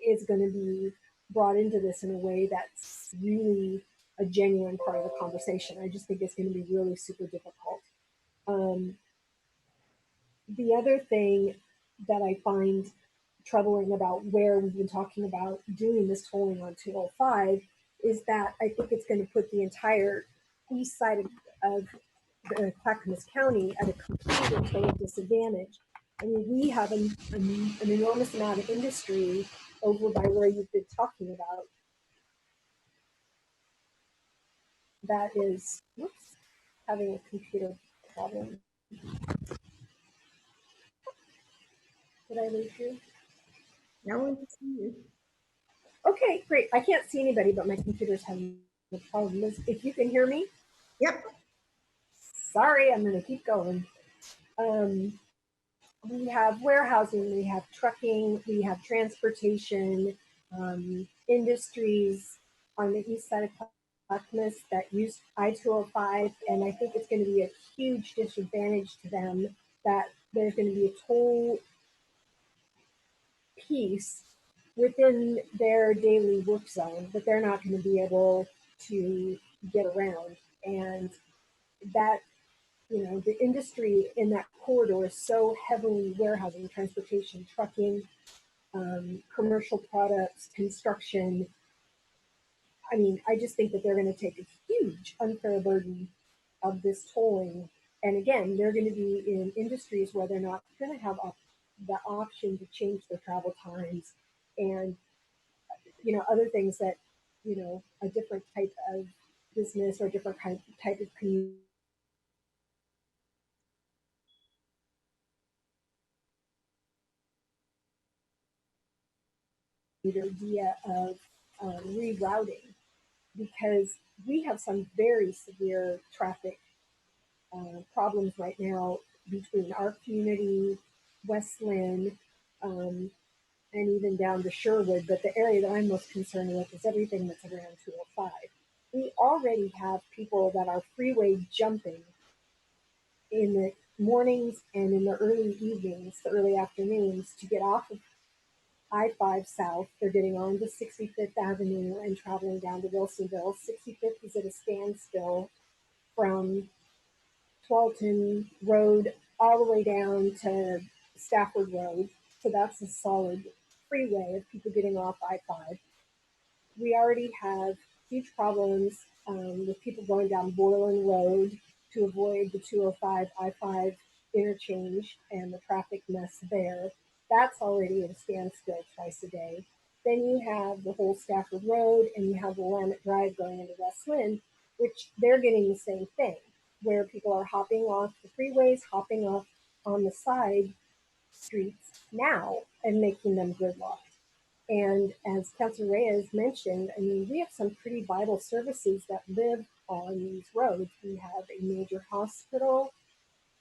is going to be brought into this in a way that's really a genuine part of the conversation. I just think it's going to be really super difficult. The other thing that I find troubling about where we've been talking about doing this tolling on 205 is that I think it's going to put the entire east side of Clackamas County at a complete and total disadvantage. I mean, we have an enormous amount of industry over by where you've been talking about. That is, whoops, having a computer problem. Did I lose you? No one can see you. Okay, great. I can't see anybody, but my computer's having a problem. If you can hear me? Yep. Sorry, I'm going to keep going. We have warehousing, we have trucking, we have transportation, industries, on the east side of Clackamas that use I-205, and I think it's going to be a huge disadvantage to them that there's going to be a toll piece within their daily work zone that they're not going to be able to get around. And that, the industry in that corridor is so heavily warehousing, transportation, trucking, commercial products, construction. I mean, I just think that they're going to take a huge unfair burden of this tolling. And again, they're going to be in industries where they're not going to have the option to change their travel times and, other things that, a different type of business or a different type of community idea of rerouting, because we have some very severe traffic problems right now between our community, West Lynn, and even down to Sherwood. But the area that I'm most concerned with is everything that's around 205. We already have people that are freeway jumping in the mornings and in the early evenings, the early afternoons, to get off of I-5 South. They're getting on to 65th Avenue and traveling down to Wilsonville. 65th is at a standstill from Tualatin Road all the way down to Stafford Road. So that's a solid freeway of people getting off I-5. We already have huge problems with people going down Borland Road to avoid the 205 I-5 interchange and the traffic mess there. That's already at a standstill twice a day. Then you have the whole Stafford Road, and you have the Willamette Drive going into West Lynn, which they're getting the same thing, where people are hopping off the freeways, hopping off on the side streets now and making them gridlocked. And as Councilor Reyes mentioned, I mean, we have some pretty vital services that live on these roads. We have a major hospital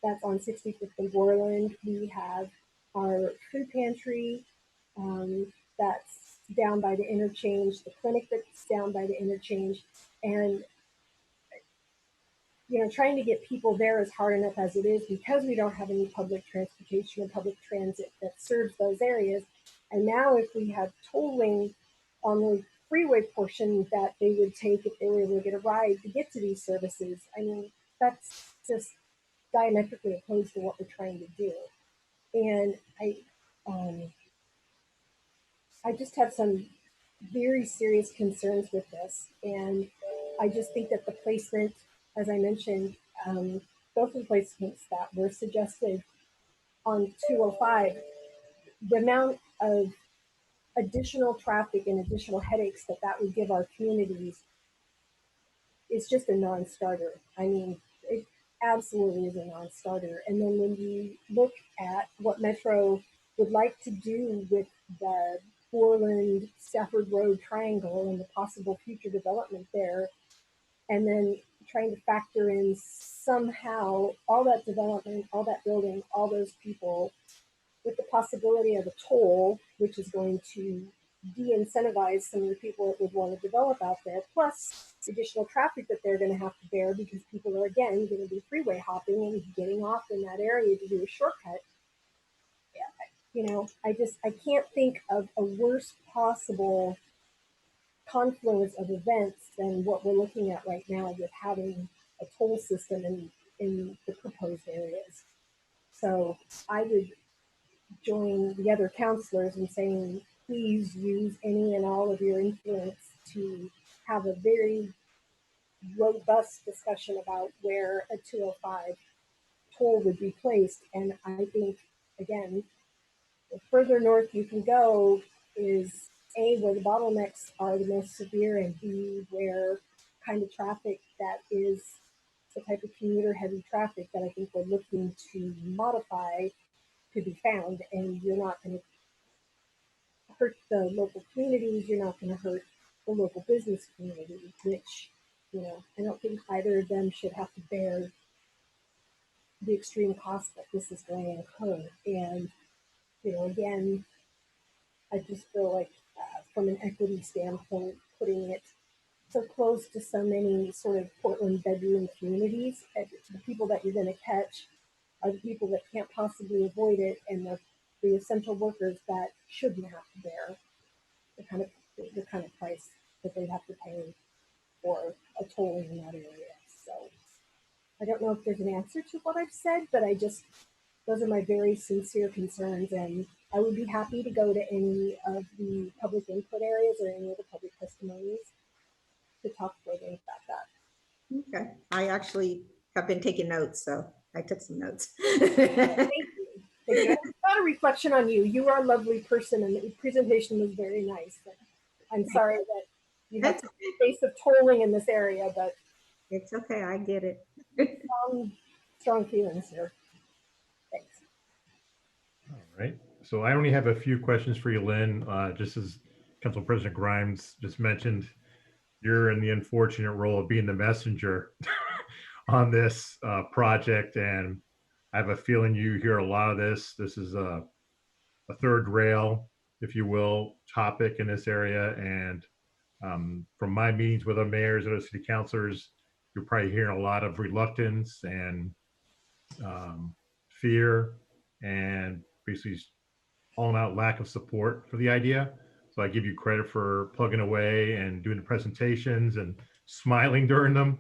that's on 65th and Borland. We have our food pantry that's down by the interchange, the clinic that's down by the interchange. And trying to get people there is hard enough as it is because we don't have any public transportation or public transit that serves those areas. And now if we have tolling on the freeway portion that they would take if they were able to get a ride to get to these services, I mean, that's just diametrically opposed to what we're trying to do. And I just have some very serious concerns with this. And I just think that the placement, as I mentioned, both of the placements that were suggested on 205, the amount of additional traffic and additional headaches that would give our communities is just a non-starter. I mean, it absolutely is a non-starter. And then when you look at what Metro would like to do with the Borland Stafford Road triangle and the possible future development there, and then trying to factor in somehow all that development, all that building, all those people, with the possibility of a toll, which is going to de-incentivize some of the people that would want to develop out there, plus additional traffic that they're going to have to bear because people are, again, going to be freeway hopping and getting off in that area to do a shortcut. I can't think of a worse possible confluence of events than what we're looking at right now with having a toll system in the proposed areas. So I would join the other counselors in saying, please use any and all of your influence to have a very robust discussion about where a 205 toll would be placed. And I think, again, the further north you can go is A, where the bottlenecks are the most severe, and B, where kind of traffic that is the type of commuter heavy traffic that I think we're looking to modify to be found. And you're not going to hurt the local communities, you're not going to hurt the local business community, which, I don't think either of them should have to bear the extreme cost that this is going to incur. And, again, I just feel like from an equity standpoint, putting it so close to so many sort of Portland bedroom communities. And the people that you're going to catch are the people that can't possibly avoid it, and the essential workers that shouldn't have to bear the kind of price that they'd have to pay for a tolling in that area. So I don't know if there's an answer to what I've said, but those are my very sincere concerns, and I would be happy to go to any of the public input areas or any of the public testimonies to talk further about that. Okay, I actually have been taking notes, so I took some notes. Thank you. Thank you. It's not a reflection on you. You are a lovely person, and the presentation was very nice. I'm sorry that you have to face of tolling in this area, but it's okay. I get it. Strong feelings here. Thanks. All right. So I only have a few questions for you, Lynn. Just as Council President Grimes just mentioned, you're in the unfortunate role of being the messenger on this project, and I have a feeling you hear a lot of this. This is a third rail, if you will, topic in this area. And from my meetings with our mayors and other city councilors, you're probably hearing a lot of reluctance and fear, and basically all out lack of support for the idea. So I give you credit for plugging away and doing the presentations and smiling during them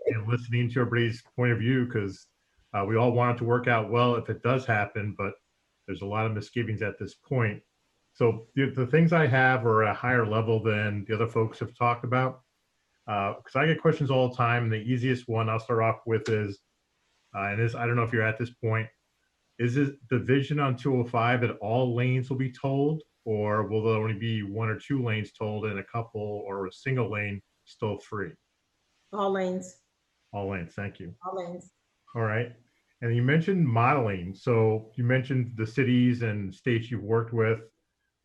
and listening to everybody's point of view, because we all want it to work out well if it does happen, but there's a lot of misgivings at this point. So the things I have are a higher level than the other folks have talked about, because I get questions all the time. And the easiest one I'll start off with is, and this, I don't know if you're at this point, is it the vision on 205 that all lanes will be tolled, or will there only be 1 or 2 lanes tolled and a couple or a single lane still free? All lanes. All lanes, thank you. All lanes. All right. And you mentioned modeling. So you mentioned the cities and states you've worked with.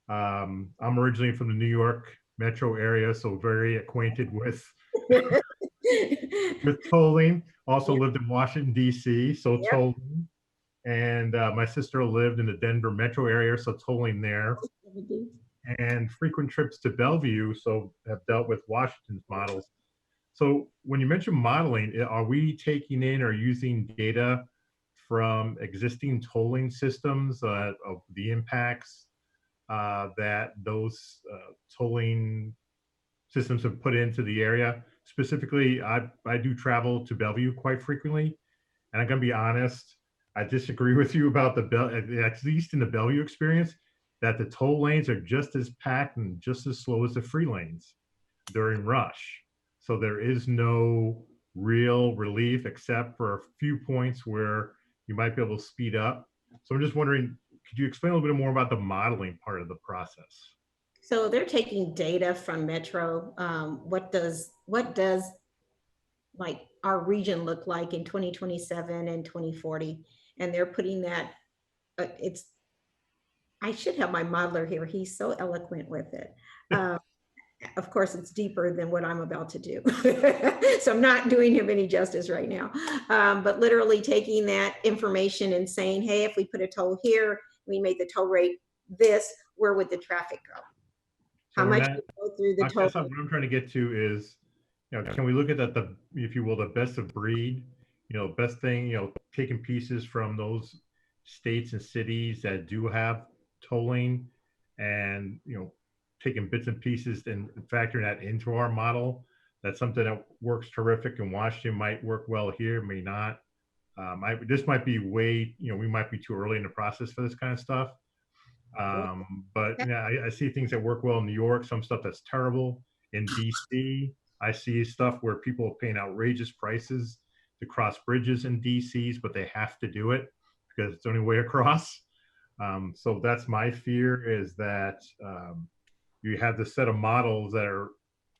I'm originally from the New York metro area, so very acquainted with with tolling. Also lived in Washington, D.C., so tolling. And my sister lived in the Denver metro area, so tolling there. And frequent trips to Bellevue, so have dealt with Washington's models. So when you mention modeling, are we taking in or using data from existing tolling systems of the impacts that those tolling systems have put into the area? Specifically, I do travel to Bellevue quite frequently, and I'm going to be honest, I disagree with you about at least in the Bellevue experience, that the toll lanes are just as packed and just as slow as the free lanes during rush. So there is no real relief except for a few points where you might be able to speed up. So I'm just wondering, could you explain a little bit more about the modeling part of the process? So they're taking data from Metro. What does like our region look like in 2027 and 2040? And they're putting that, I should have my modeler here. He's so eloquent with it. Of course, it's deeper than what I'm about to do. So I'm not doing him any justice right now. But literally taking that information and saying, hey, if we put a toll here, we made the toll rate this, where would the traffic go? How much would go through the toll? What I'm trying to get to is, can we look at that, if you will, the best of breed, best thing, taking pieces from those states and cities that do have tolling and, taking bits and pieces and factoring that into our model. That's something that works terrific in Washington, might work well here, may not. This might be way, we might be too early in the process for this kind of stuff. But I see things that work well in New York, some stuff that's terrible. In DC, I see stuff where people are paying outrageous prices to cross bridges in DCs, but they have to do it because it's the only way across. So that's my fear, is that you have this set of models that are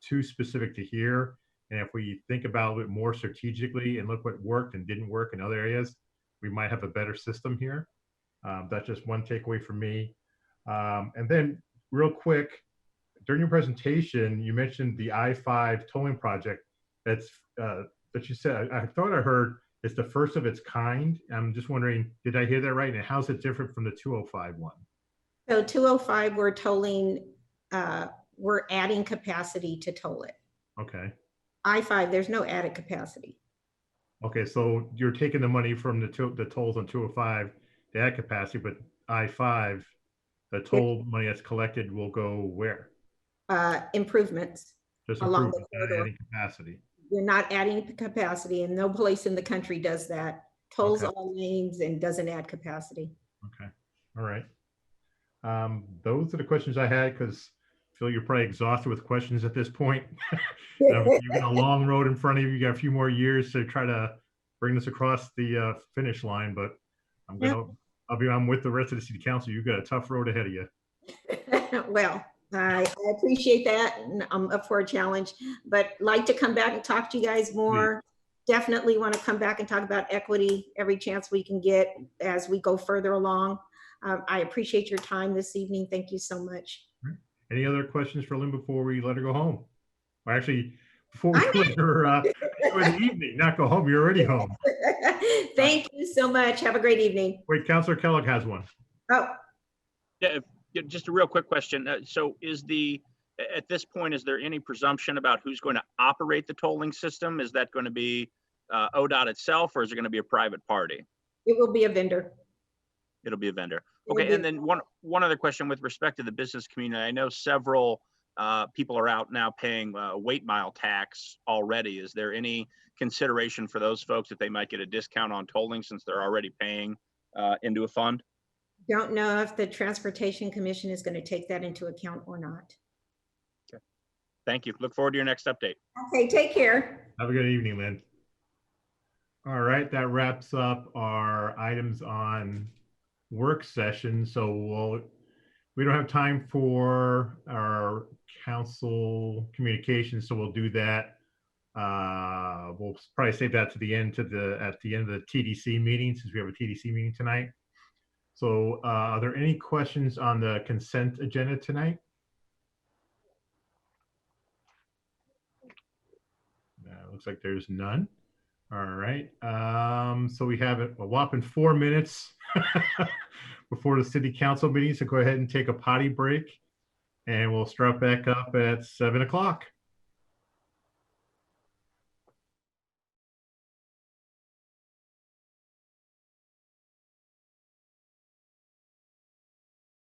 too specific to here. And if we think about it more strategically and look what worked and didn't work in other areas, we might have a better system here. That's just one takeaway from me. And then real quick, during your presentation, you mentioned the I-5 tolling project that you said, I thought I heard it's the first of its kind. I'm just wondering, did I hear that right? And how's it different from the 205 one? So 205, we're tolling, we're adding capacity to toll it. Okay. I-5, there's no added capacity. Okay, so you're taking the money from the tolls on 205 to add capacity, but I-5, the toll money that's collected will go where? Improvements Just along improvement, the not corridor. adding capacity. We're not adding capacity, and no place in the country does that. Tolls Okay. all lanes and doesn't add capacity. Okay. All right. Those are the questions I had because I feel you're probably exhausted with questions at this point. You've got a long road in front of you. You got a few more years to try to bring this across the finish line, but I'm with the rest of the city council. You've got a tough road ahead of you. Well, I appreciate that, and I'm up for a challenge, but like to come back and talk to you guys more. Definitely want to come back and talk about equity every chance we can get as we go further along. I appreciate your time this evening. Thank you so much. Any other questions for Lynn before we let her go home? Or actually, before we let her enjoy the evening, not go home, you're already home. Thank you so much. Have a great evening. Wait, Councilor Kellogg has one. Oh. Yeah, just a real quick question. So at this point, is there any presumption about who's going to operate the tolling system? Is that going to be ODOT itself, or is it going to be a private party? It will be a vendor. It'll be a vendor. Okay, and then one other question with respect to the business community. I know several people are out now paying weight mile tax already. Is there any consideration for those folks that they might get a discount on tolling since they're already paying into a fund? Don't know if the Transportation Commission is going to take that into account or not. Okay. Thank you. Look forward to your next update. Okay, take care. Have a good evening, Lynn. All right, that wraps up our items on work session. So we don't have time for our council communications, so we'll do that. We'll probably save that to the end at the end of the TDC meeting, since we have a TDC meeting tonight. So are there any questions on the consent agenda tonight? Looks like there's none. All right. So we have a whopping 4 minutes before the city council meeting. So go ahead and take a potty break, and we'll start back up at 7 o'clock.